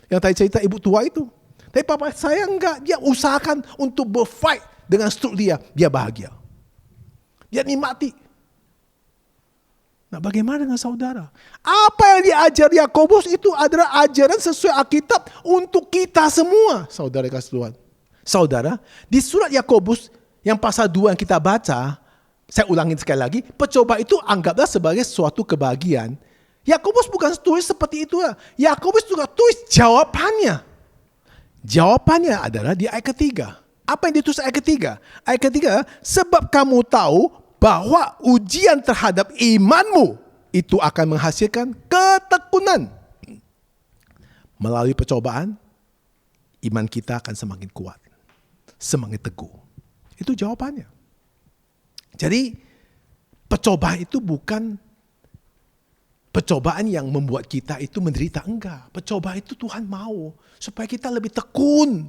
Yang tadi cerita ibu tua itu. Tapi papa saya enggak, dia usahakan untuk berfight dengan stroke dia. Dia bahagia. Dia nikmati. Nah bagaimana dengan saudara? Apa yang diajar Yakobus itu adalah ajaran sesuai Alkitab untuk kita semua. Saudara kasih Tuhan. Saudara, di surat Yakobus yang pasal 2 yang kita baca, Saya ulangin sekali lagi, percobaan itu anggaplah sebagai suatu kebahagiaan. Yakobus bukan tulis seperti itu. Yakobus juga tulis jawabannya. Jawabannya adalah di ayat ketiga. Apa yang ditulis ayat ketiga? Ayat ketiga, sebab kamu tahu bahwa ujian terhadap imanmu itu akan menghasilkan ketekunan. Melalui percobaan, iman kita akan semakin kuat, semakin teguh. Itu jawabannya. Jadi percobaan itu bukan percobaan yang membuat kita itu menderita. Enggak. Percobaan itu Tuhan mau supaya kita lebih tekun.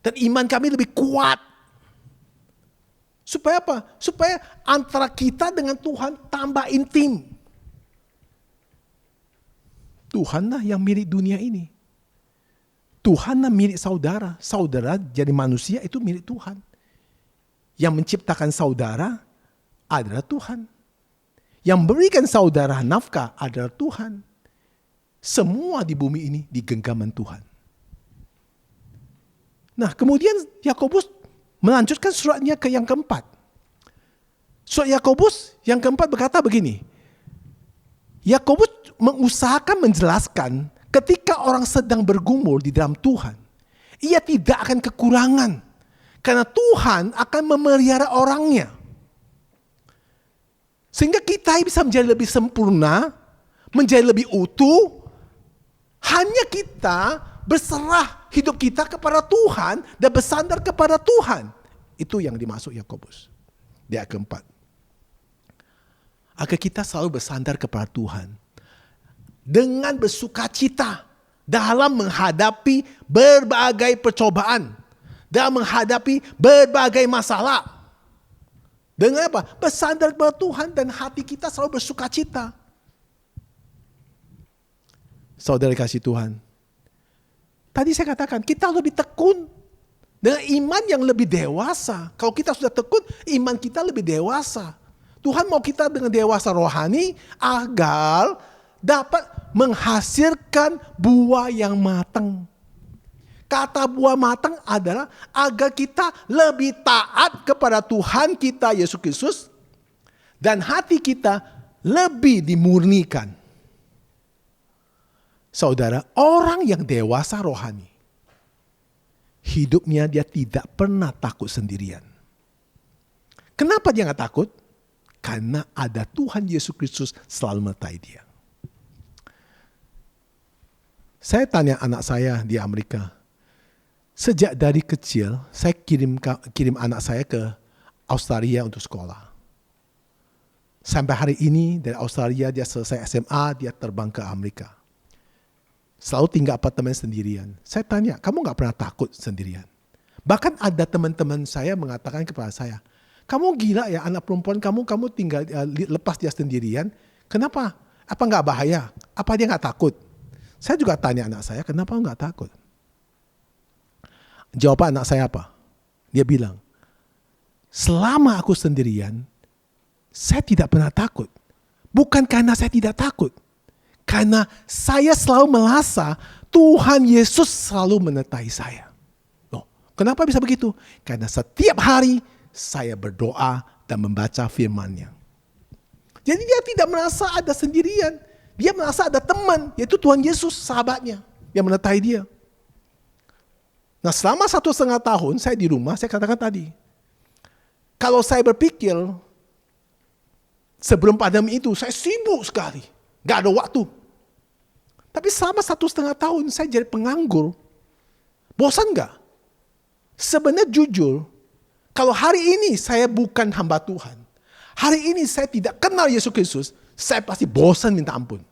Dan iman kami lebih kuat. Supaya apa? Supaya antara kita dengan Tuhan tambah intim. Tuhanlah yang milik dunia ini. Tuhanlah milik saudara. Saudara jadi manusia itu milik Tuhan. Yang menciptakan saudara adalah Tuhan. Yang memberikan saudara nafkah adalah Tuhan. Semua di bumi ini di genggaman Tuhan. Nah, kemudian Yakobus melanjutkan suratnya ke yang keempat. Surat Yakobus yang keempat berkata begini. Yakobus mengusahakan menjelaskan ketika orang sedang bergumul di dalam Tuhan, ia tidak akan kekurangan. Karena Tuhan akan memelihara orangnya. Sehingga kita bisa menjadi lebih sempurna, menjadi lebih utuh. Hanya kita berserah hidup kita kepada Tuhan dan bersandar kepada Tuhan. Itu yang dimaksud Yakobus di ayat keempat. Agar kita selalu bersandar kepada Tuhan. Dengan bersukacita dalam menghadapi berbagai percobaan. Dalam menghadapi berbagai masalah. Dengan apa? Bersandar kepada Tuhan dan hati kita selalu bersukacita. Saudara kasih Tuhan. Tadi saya katakan kita lebih tekun. Dengan iman yang lebih dewasa. Kalau kita sudah tekun, iman kita lebih dewasa. Tuhan mau kita dengan dewasa rohani agar dapat menghasilkan buah yang matang. Kata buah matang adalah agar kita lebih taat kepada Tuhan kita Yesus Kristus dan hati kita lebih dimurnikan. Saudara, orang yang dewasa rohani, hidupnya dia tidak pernah takut sendirian. Kenapa dia nggak takut? Karena ada Tuhan Yesus Kristus selalu menyertai dia. Saya tanya anak saya di Amerika. Sejak dari kecil, saya kirim anak saya ke Australia untuk sekolah. Sampai hari ini dari Australia dia selesai SMA, dia terbang ke Amerika. Selalu tinggal apartemen sendirian. Saya tanya, kamu gak pernah takut sendirian? Bahkan ada teman-teman saya mengatakan kepada saya, kamu gila ya anak perempuan kamu tinggal lepas dia sendirian. Kenapa? Apa gak bahaya? Apa dia gak takut? Saya juga tanya anak saya, kenapa gak takut? Jawaban anak saya apa? Dia bilang, selama aku sendirian, saya tidak pernah takut. Bukan karena saya tidak takut. Karena saya selalu merasa Tuhan Yesus selalu menyertai saya. Loh, kenapa bisa begitu? Karena setiap hari saya berdoa dan membaca firman-Nya. Jadi dia tidak merasa ada sendirian. Dia merasa ada teman, yaitu Tuhan Yesus, sahabatnya, yang menyertai dia. Nah, selama 1,5 tahun saya di rumah, saya katakan tadi, kalau saya berpikir, sebelum pandemi itu saya sibuk sekali, gak ada waktu. Tapi selama 1,5 tahun saya jadi penganggur, bosan gak? Sebenarnya jujur, kalau hari ini saya bukan hamba Tuhan, hari ini saya tidak kenal Yesus Kristus, saya pasti bosan minta ampun.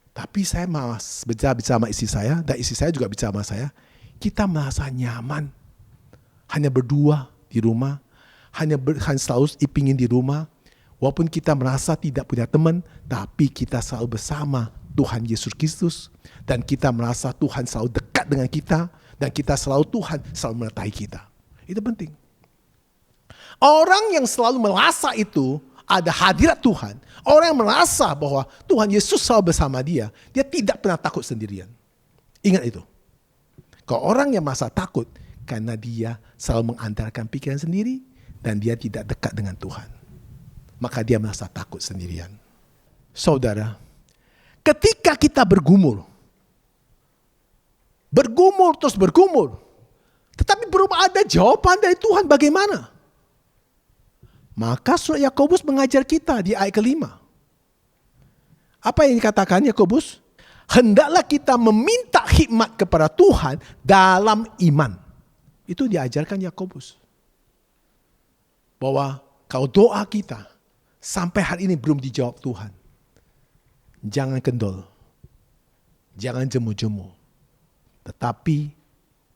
Tapi saya malas bicara sama istri saya, dan istri saya juga bicara sama saya, kita merasa nyaman. Hanya berdua di rumah. Hanya selalu ipingin di rumah. Walaupun kita merasa tidak punya teman. Tapi kita selalu bersama Tuhan Yesus Kristus. Dan kita merasa Tuhan selalu dekat dengan kita. Dan kita selalu Tuhan selalu menyertai kita. Itu penting. Orang yang selalu merasa itu ada hadirat Tuhan. Orang yang merasa bahwa Tuhan Yesus selalu bersama dia. Dia tidak pernah takut sendirian. Ingat itu. Kalau orang yang merasa takut karena dia selalu mengandalkan pikiran sendiri, dan dia tidak dekat dengan Tuhan, maka dia merasa takut sendirian. Saudara, ketika kita bergumul terus bergumul, tetapi belum ada jawaban dari Tuhan bagaimana? Maka surat Yakobus mengajar kita di ayat kelima. Apa yang dikatakan Yakobus? Hendaklah kita meminta hikmat kepada Tuhan dalam iman. Itu diajarkan Yakobus. Bahwa kalau doa kita sampai hari ini belum dijawab Tuhan, jangan kendor, jangan jemu-jemu. Tetapi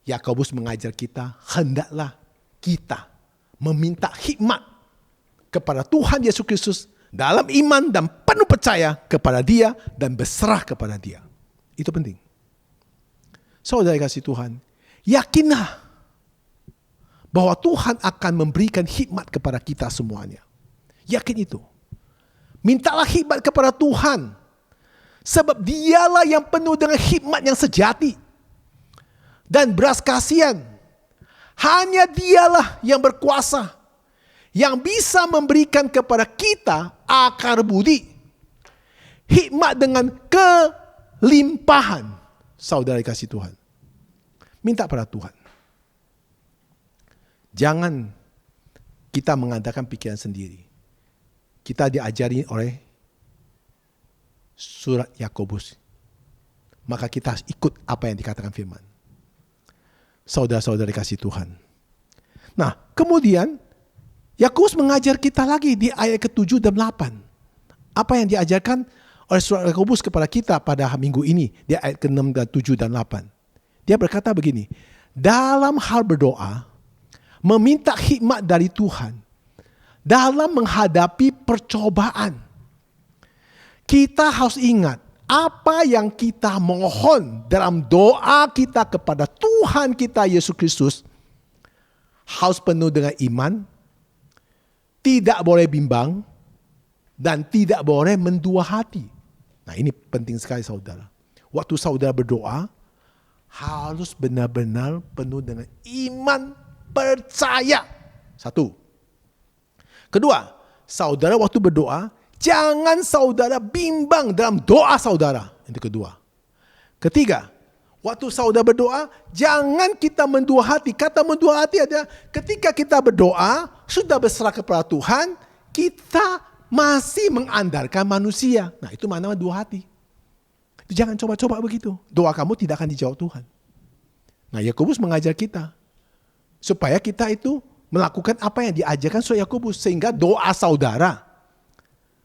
Yakobus mengajar kita, hendaklah kita meminta hikmat kepada Tuhan Yesus Kristus dalam iman dan penuh percaya kepada Dia dan berserah kepada Dia. Itu penting. Saudara kasih Tuhan, yakinlah bahwa Tuhan akan memberikan hikmat kepada kita semuanya. Yakin itu. Mintalah hikmat kepada Tuhan, sebab Dialah yang penuh dengan hikmat yang sejati dan belas kasihan. Hanya Dialah yang berkuasa, yang bisa memberikan kepada kita akar budi, hikmat dengan kelimpahan. Saudara kasih Tuhan, minta pada Tuhan. Jangan kita mengadakan pikiran sendiri. Kita diajari oleh surat Yakobus, maka kita harus ikut apa yang dikatakan firman. Saudara-saudara kasih Tuhan. Nah, kemudian Yakobus mengajar kita lagi di ayat ke-7 dan 8. Apa yang diajarkan oleh surat Yakobus kepada kita pada minggu ini di ayat ke-6 dan 7 dan 8. Dia berkata begini, dalam hal berdoa, meminta hikmat dari Tuhan dalam menghadapi percobaan. Kita harus ingat apa yang kita mohon dalam doa kita kepada Tuhan kita Yesus Kristus harus penuh dengan iman, tidak boleh bimbang, dan tidak boleh mendua hati. Nah, ini penting sekali saudara. Waktu saudara berdoa, harus benar-benar penuh dengan iman, percaya. Satu. Kedua, saudara waktu berdoa, jangan saudara bimbang dalam doa saudara. Itu kedua. Ketiga, waktu saudara berdoa, jangan kita mendua hati. Kata mendua hati adalah ketika kita berdoa, sudah berserah kepada Tuhan, kita masih mengandalkan manusia. Nah, itu mana dua hati. Jangan coba-coba begitu. Doa kamu tidak akan dijawab Tuhan. Nah, Yakobus mengajar kita supaya kita itu melakukan apa yang diajarkan surat Yakobus, sehingga doa saudara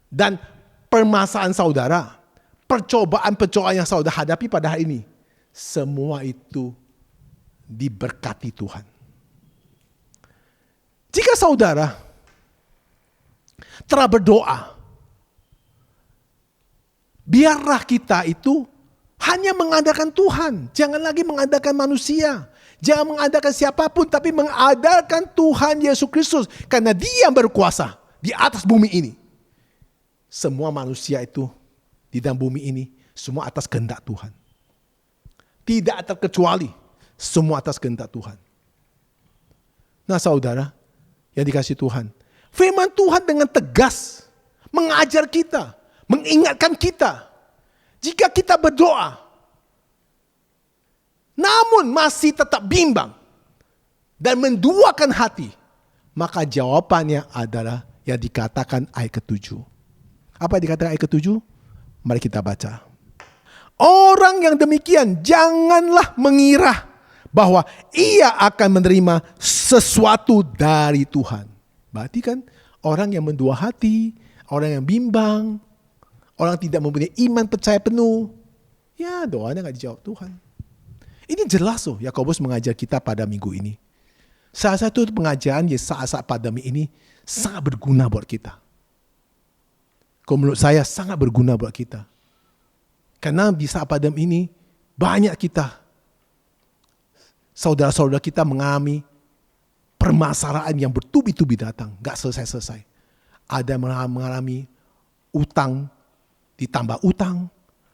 dan permasalahan saudara, percobaan-percobaan yang saudara hadapi pada hari ini, semua itu diberkati Tuhan. Jika saudara telah berdoa, biarlah kita itu hanya mengandalkan Tuhan. Jangan lagi mengandalkan manusia. Jangan mengandalkan siapapun, tapi mengandalkan Tuhan Yesus Kristus. Karena Dia yang berkuasa di atas bumi ini. Semua manusia itu di dalam bumi ini, semua atas kehendak Tuhan. Tidak terkecuali, semua atas kehendak Tuhan. Nah saudara, yang dikasihi Tuhan, firman Tuhan dengan tegas mengajar kita, mengingatkan kita. Jika kita berdoa, namun masih tetap bimbang dan menduakan hati, maka jawabannya adalah yang dikatakan ayat ke-7. Apa yang dikatakan ayat ke-7? Mari kita baca. Orang yang demikian janganlah mengira bahwa ia akan menerima sesuatu dari Tuhan. Berarti kan orang yang mendua hati, orang yang bimbang, orang tidak mempunyai iman percaya penuh, ya doanya gak dijawab Tuhan. Ini jelas loh, Yakobus mengajar kita pada minggu ini. Salah satu pengajaran saat-saat pandemi ini sangat berguna buat kita. Kalau menurut saya sangat berguna buat kita. Karena di saat pandemi ini banyak kita, saudara-saudara kita mengalami permasalahan yang bertubi-tubi datang, gak selesai-selesai. Ada mengalami utang ditambah utang,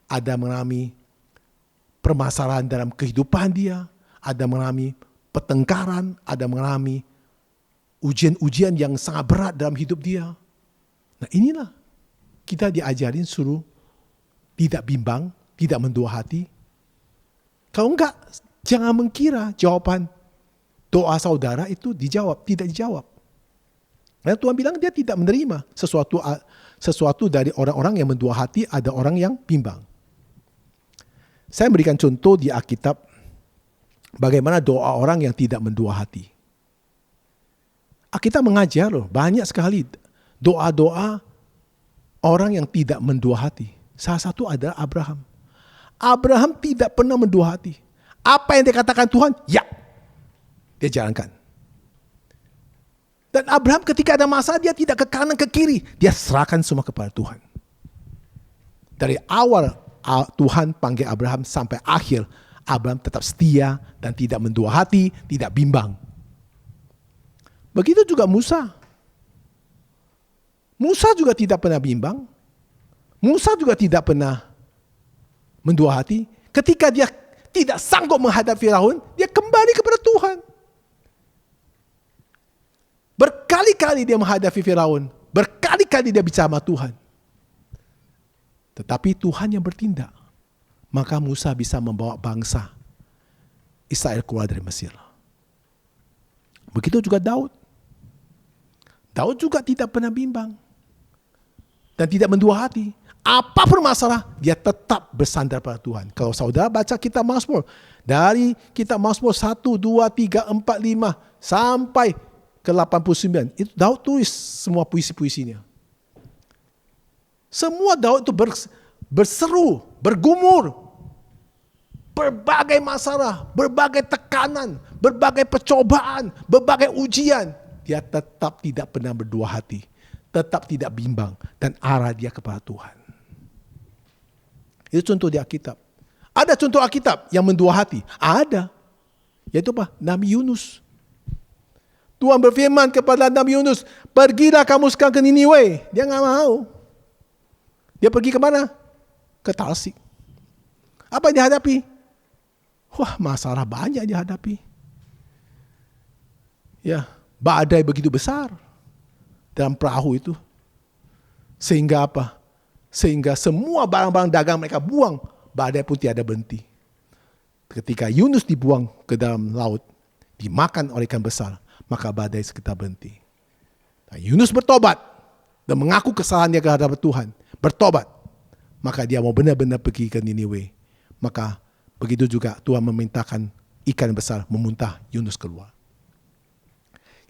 ada mengalami permasalahan dalam kehidupan dia, ada mengalami pertengkaran, ada mengalami ujian-ujian yang sangat berat dalam hidup dia. Nah inilah kita diajarin suruh tidak bimbang, tidak mendua hati. Kalau enggak, jangan mengira jawaban doa saudara itu dijawab, tidak dijawab. Dan Tuhan bilang dia tidak menerima sesuatu dari orang-orang yang mendua hati, ada orang yang bimbang. Saya memberikan contoh di Alkitab bagaimana doa orang yang tidak mendua hati. Alkitab mengajar loh, banyak sekali doa-doa orang yang tidak mendua hati. Salah satu adalah Abraham. Abraham tidak pernah mendua hati. Apa yang dikatakan Tuhan, ya, dia jalankan. Dan Abraham ketika ada masalah, dia tidak ke kanan ke kiri. Dia serahkan semua kepada Tuhan. Dari awal Tuhan panggil Abraham sampai akhir, Abraham tetap setia dan tidak mendua hati, tidak bimbang. Begitu juga Musa. Musa juga tidak pernah bimbang. Musa juga tidak pernah mendua hati. Ketika dia tidak sanggup menghadapi Firaun, dia kembali kepada Tuhan. Berkali-kali dia menghadapi Firaun. Berkali-kali dia bicara sama Tuhan. Tetapi Tuhan yang bertindak. Maka Musa bisa membawa bangsa Israel keluar dari Mesir. Begitu juga Daud. Daud juga tidak pernah bimbang. Dan tidak mendua hati. Apapun masalah, dia tetap bersandar pada Tuhan. Kalau saudara baca kitab Mazmur, dari kitab Mazmur 1, 2, 3, 4, 5, sampai ke 89, itu Daud tulis semua puisi-puisinya. Semua Daud itu berseru, bergumur. Berbagai masalah, berbagai tekanan, berbagai percobaan, berbagai ujian. Dia tetap tidak pernah berdua hati. Tetap tidak bimbang dan arah dia kepada Tuhan. Itu contoh di Alkitab. Ada contoh Alkitab yang mendua hati? Ada. Yaitu apa? Nabi Yunus. Tuhan berfirman kepada Nabi Yunus, pergilah kamu sekarang ke Niniwe. Dia nggak mau. Dia pergi ke mana? Ke Tarsik. Apa yang dihadapi? Wah, masalah banyak dihadapi. Ya, badai begitu besar dalam perahu itu. Sehingga apa? Sehingga semua barang-barang dagang mereka buang, badai pun tiada berhenti. Ketika Yunus dibuang ke dalam laut, dimakan oleh ikan besar, maka badai sekitar berhenti. Nah, Yunus bertobat dan mengaku kesalahannya kehadap Tuhan. Bertobat. Maka dia mau benar-benar pergi ke Niniwe. Maka begitu juga Tuhan memerintahkan ikan besar memuntah Yunus keluar.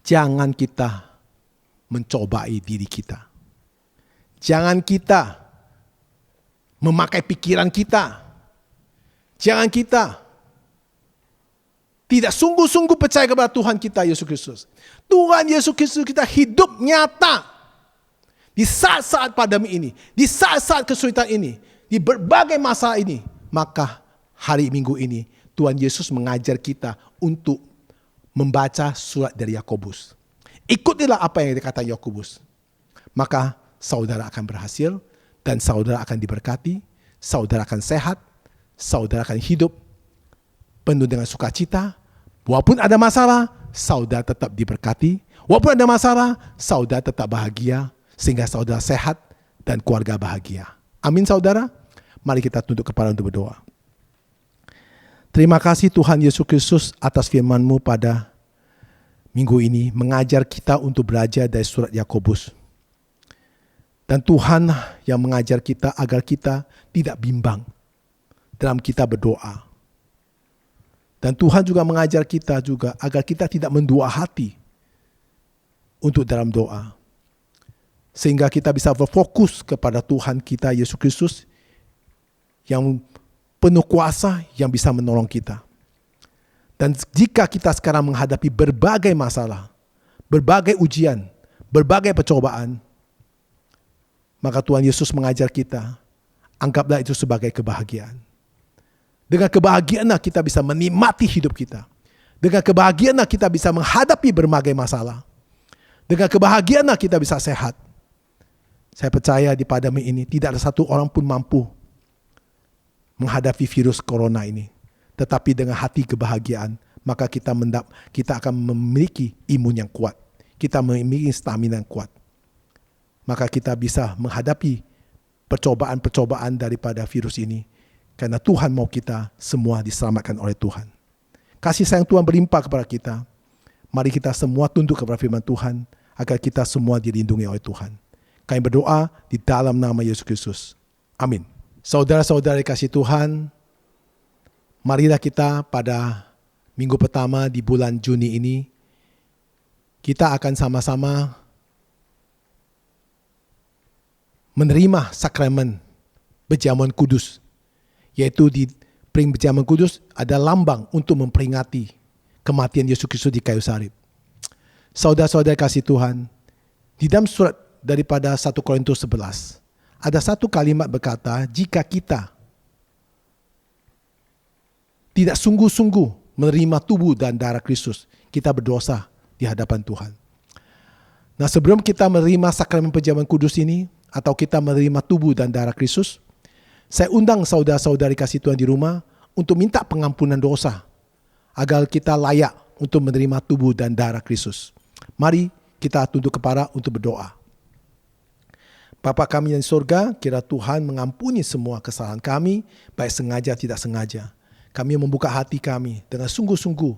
Jangan kita mencobai diri kita. Jangan kita memakai pikiran kita. Jangan kita tidak sungguh-sungguh percaya kepada Tuhan kita Yesus Kristus. Tuhan Yesus Kristus kita hidup nyata. Di saat-saat pandemi ini. Di saat-saat kesulitan ini. Di berbagai masalah ini. Maka hari Minggu ini Tuhan Yesus mengajar kita untuk membaca surat dari Yakobus. Ikutilah apa yang dikatakan Yakobus. Maka saudara akan berhasil. Dan saudara akan diberkati, saudara akan sehat, saudara akan hidup penuh dengan sukacita. Walaupun ada masalah, saudara tetap diberkati. Walaupun ada masalah, saudara tetap bahagia. Sehingga saudara sehat dan keluarga bahagia. Amin saudara. Mari kita tunduk kepala untuk berdoa. Terima kasih Tuhan Yesus Kristus atas firman-Mu pada minggu ini. Mengajar kita untuk belajar dari surat Yakobus. Dan Tuhan yang mengajar kita agar kita tidak bimbang dalam kita berdoa. Dan Tuhan juga mengajar kita juga agar kita tidak mendua hati untuk dalam doa. Sehingga kita bisa berfokus kepada Tuhan kita Yesus Kristus yang penuh kuasa yang bisa menolong kita. Dan jika kita sekarang menghadapi berbagai masalah, berbagai ujian, berbagai percobaan, maka Tuhan Yesus mengajar kita, anggaplah itu sebagai kebahagiaan. Dengan kebahagiaanlah kita bisa menikmati hidup kita. Dengan kebahagiaanlah kita bisa menghadapi berbagai masalah. Dengan kebahagiaanlah kita bisa sehat. Saya percaya di pandemi ini tidak ada satu orang pun mampu menghadapi virus corona ini. Tetapi dengan hati kebahagiaan, maka kita akan memiliki imun yang kuat. kita memiliki stamina yang kuat, maka kita bisa menghadapi percobaan-percobaan daripada virus ini. Karena Tuhan mau kita semua diselamatkan oleh Tuhan. Kasih sayang Tuhan berlimpah kepada kita. Mari kita semua tunduk kepada firman Tuhan, agar kita semua dilindungi oleh Tuhan. Kami berdoa di dalam nama Yesus Kristus. Amin. Saudara-saudara kasih Tuhan, marilah kita pada minggu pertama di bulan Juni ini, kita akan sama-sama menerima sakramen perjamuan kudus. Yaitu di perjamuan kudus ada lambang untuk memperingati kematian Yesus Kristus di kayu salib. Saudara-saudara kasih Tuhan, di dalam surat daripada 1 Korintus 11, ada satu kalimat berkata, jika kita tidak sungguh-sungguh menerima tubuh dan darah Kristus, kita berdosa di hadapan Tuhan. Nah, sebelum kita menerima sakramen perjamuan kudus ini, atau kita menerima tubuh dan darah Kristus, saya undang saudara-saudari kasih Tuhan di rumah untuk minta pengampunan dosa, agar kita layak untuk menerima tubuh dan darah Kristus. Mari kita tunduk kepala untuk berdoa. Bapa kami yang di surga, kira Tuhan mengampuni semua kesalahan kami, baik sengaja tidak sengaja. Kami membuka hati kami dengan sungguh-sungguh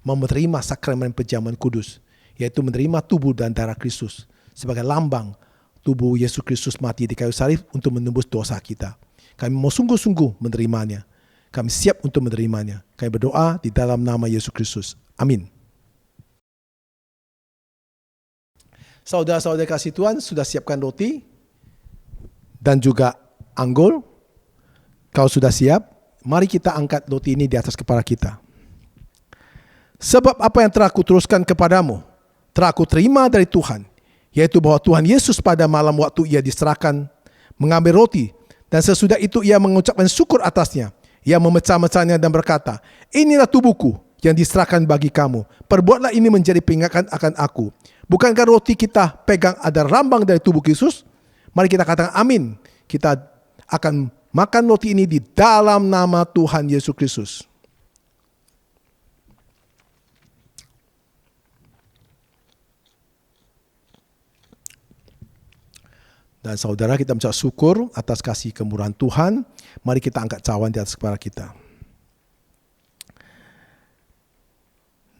mau menerima sakramen perjamuan kudus, yaitu menerima tubuh dan darah Kristus sebagai lambang tubuh Yesus Kristus mati di kayu salib untuk menembus dosa kita. Kami mau sungguh-sungguh menerimanya. Kami siap untuk menerimanya. Kami berdoa di dalam nama Yesus Kristus. Amin. Saudara-saudara kasih Tuhan, sudah siapkan roti dan juga anggul. Kalau sudah siap, mari kita angkat roti ini di atas kepala kita. Sebab apa yang telah kuteruskan kepadamu, telah aku terima dari Tuhan, yaitu bahwa Tuhan Yesus pada malam waktu ia diserahkan mengambil roti, dan sesudah itu ia mengucapkan syukur atasnya. Ia memecah-mecahnya dan berkata, inilah tubuhku yang diserahkan bagi kamu. Perbuatlah ini menjadi peringatan akan aku. Bukankah roti kita pegang ada lambang dari tubuh Kristus? Mari kita katakan amin. Kita akan makan roti ini di dalam nama Tuhan Yesus Kristus. Dan saudara, kita mengucap syukur atas kasih kemurahan Tuhan. Mari kita angkat cawan di atas kepala kita.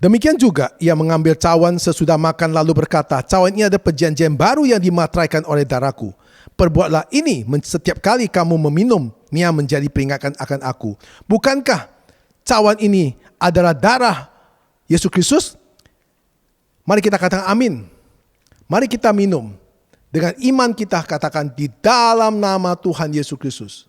Demikian juga ia mengambil cawan sesudah makan lalu berkata, cawan ini ada perjanjian baru yang dimateraikan oleh darahku. Perbuatlah ini setiap kali kamu meminumnya menjadi peringatan akan aku. Bukankah cawan ini adalah darah Yesus Kristus? Mari kita katakan amin. Mari kita minum. Dengan iman kita katakan di dalam nama Tuhan Yesus Kristus.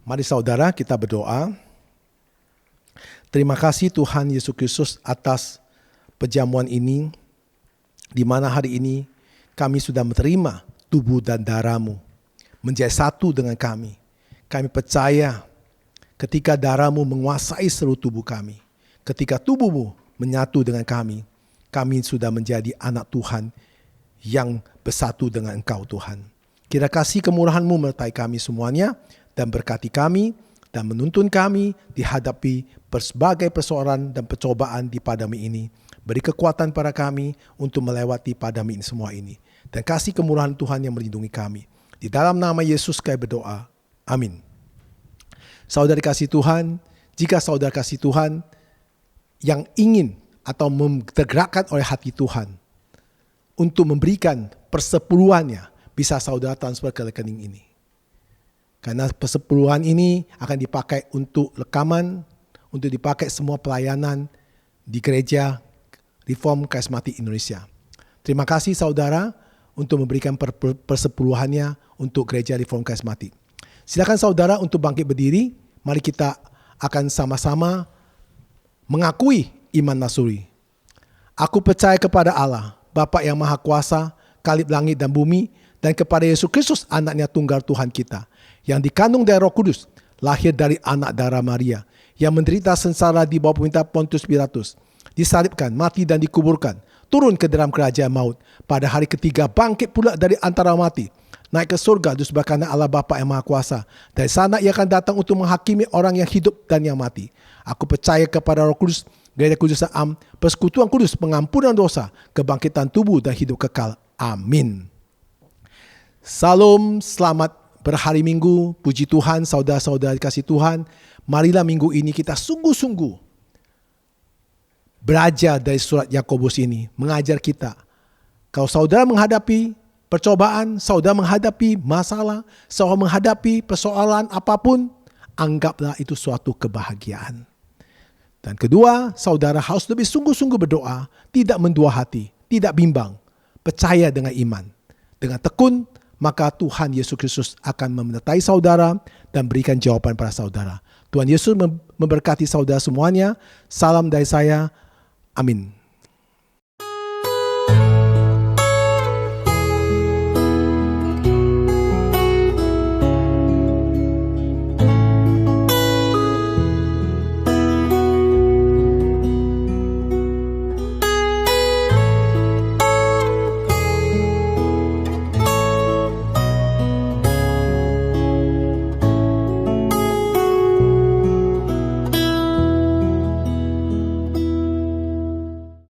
Mari saudara kita berdoa. Terima kasih Tuhan Yesus Kristus atas perjamuan ini, di mana hari ini kami sudah menerima tubuh dan darah-Mu menjadi satu dengan kami. Kami percaya ketika darah-Mu menguasai seluruh tubuh kami, ketika tubuh-Mu menyatu dengan kami, kami sudah menjadi anak Tuhan yang bersatu dengan Engkau Tuhan. Kira kasih kemurahan-Mu menyertai kami semuanya, dan berkati kami, dan menuntun kami dihadapi berbagai persoalan dan percobaan di pandemi ini. Beri kekuatan pada kami untuk melewati pandemi ini semua ini. Dan kasih kemurahan Tuhan yang melindungi kami. Di dalam nama Yesus kami berdoa. Amin. Saudara kasih Tuhan, jika saudara kasih Tuhan yang ingin atau tergerakkan oleh hati Tuhan untuk memberikan persepuluhannya, bisa saudara transfer ke rekening ini. Karena persepuluhan ini akan dipakai untuk rekaman, untuk dipakai semua pelayanan di gereja Reform Karismatik Indonesia. Terima kasih saudara untuk memberikan persepuluhannya untuk gereja Reform Karismatik. Silakan saudara untuk bangkit berdiri. Mari kita akan sama-sama mengakui iman Nasuri. Aku percaya kepada Allah, Bapa yang Maha Kuasa, Kalib langit dan bumi, dan kepada Yesus Kristus, anaknya tunggal Tuhan kita, yang dikandung dari Roh Kudus, lahir dari anak darah Maria, yang menderita sengsara di bawah pemerintah Pontius Pilatus, disalibkan, mati dan dikuburkan, turun ke dalam kerajaan maut. Pada hari ketiga bangkit pula dari antara mati, naik ke surga di sebelah kanan Allah Bapa yang Maha Kuasa. Dari sana ia akan datang untuk menghakimi orang yang hidup dan yang mati. Aku percaya kepada Roh Kudus, gereja kudus yang am, persekutuan kudus, pengampunan dosa, kebangkitan tubuh dan hidup kekal. Amin. Salam, selamat berhari Minggu. Puji Tuhan, saudara-saudara dikasih Tuhan. Marilah minggu ini kita sungguh-sungguh belajar dari surat Yakobus ini, mengajar kita. Kalau saudara menghadapi percobaan, saudara menghadapi masalah, saudara menghadapi persoalan apapun, anggaplah itu suatu kebahagiaan. Dan kedua, saudara harus lebih sungguh-sungguh berdoa, tidak mendua hati, tidak bimbang, percaya dengan iman. Dengan tekun, maka Tuhan Yesus Kristus akan menyertai saudara dan berikan jawaban pada saudara. Tuhan Yesus memberkati saudara semuanya. Salam dari saya. Amin.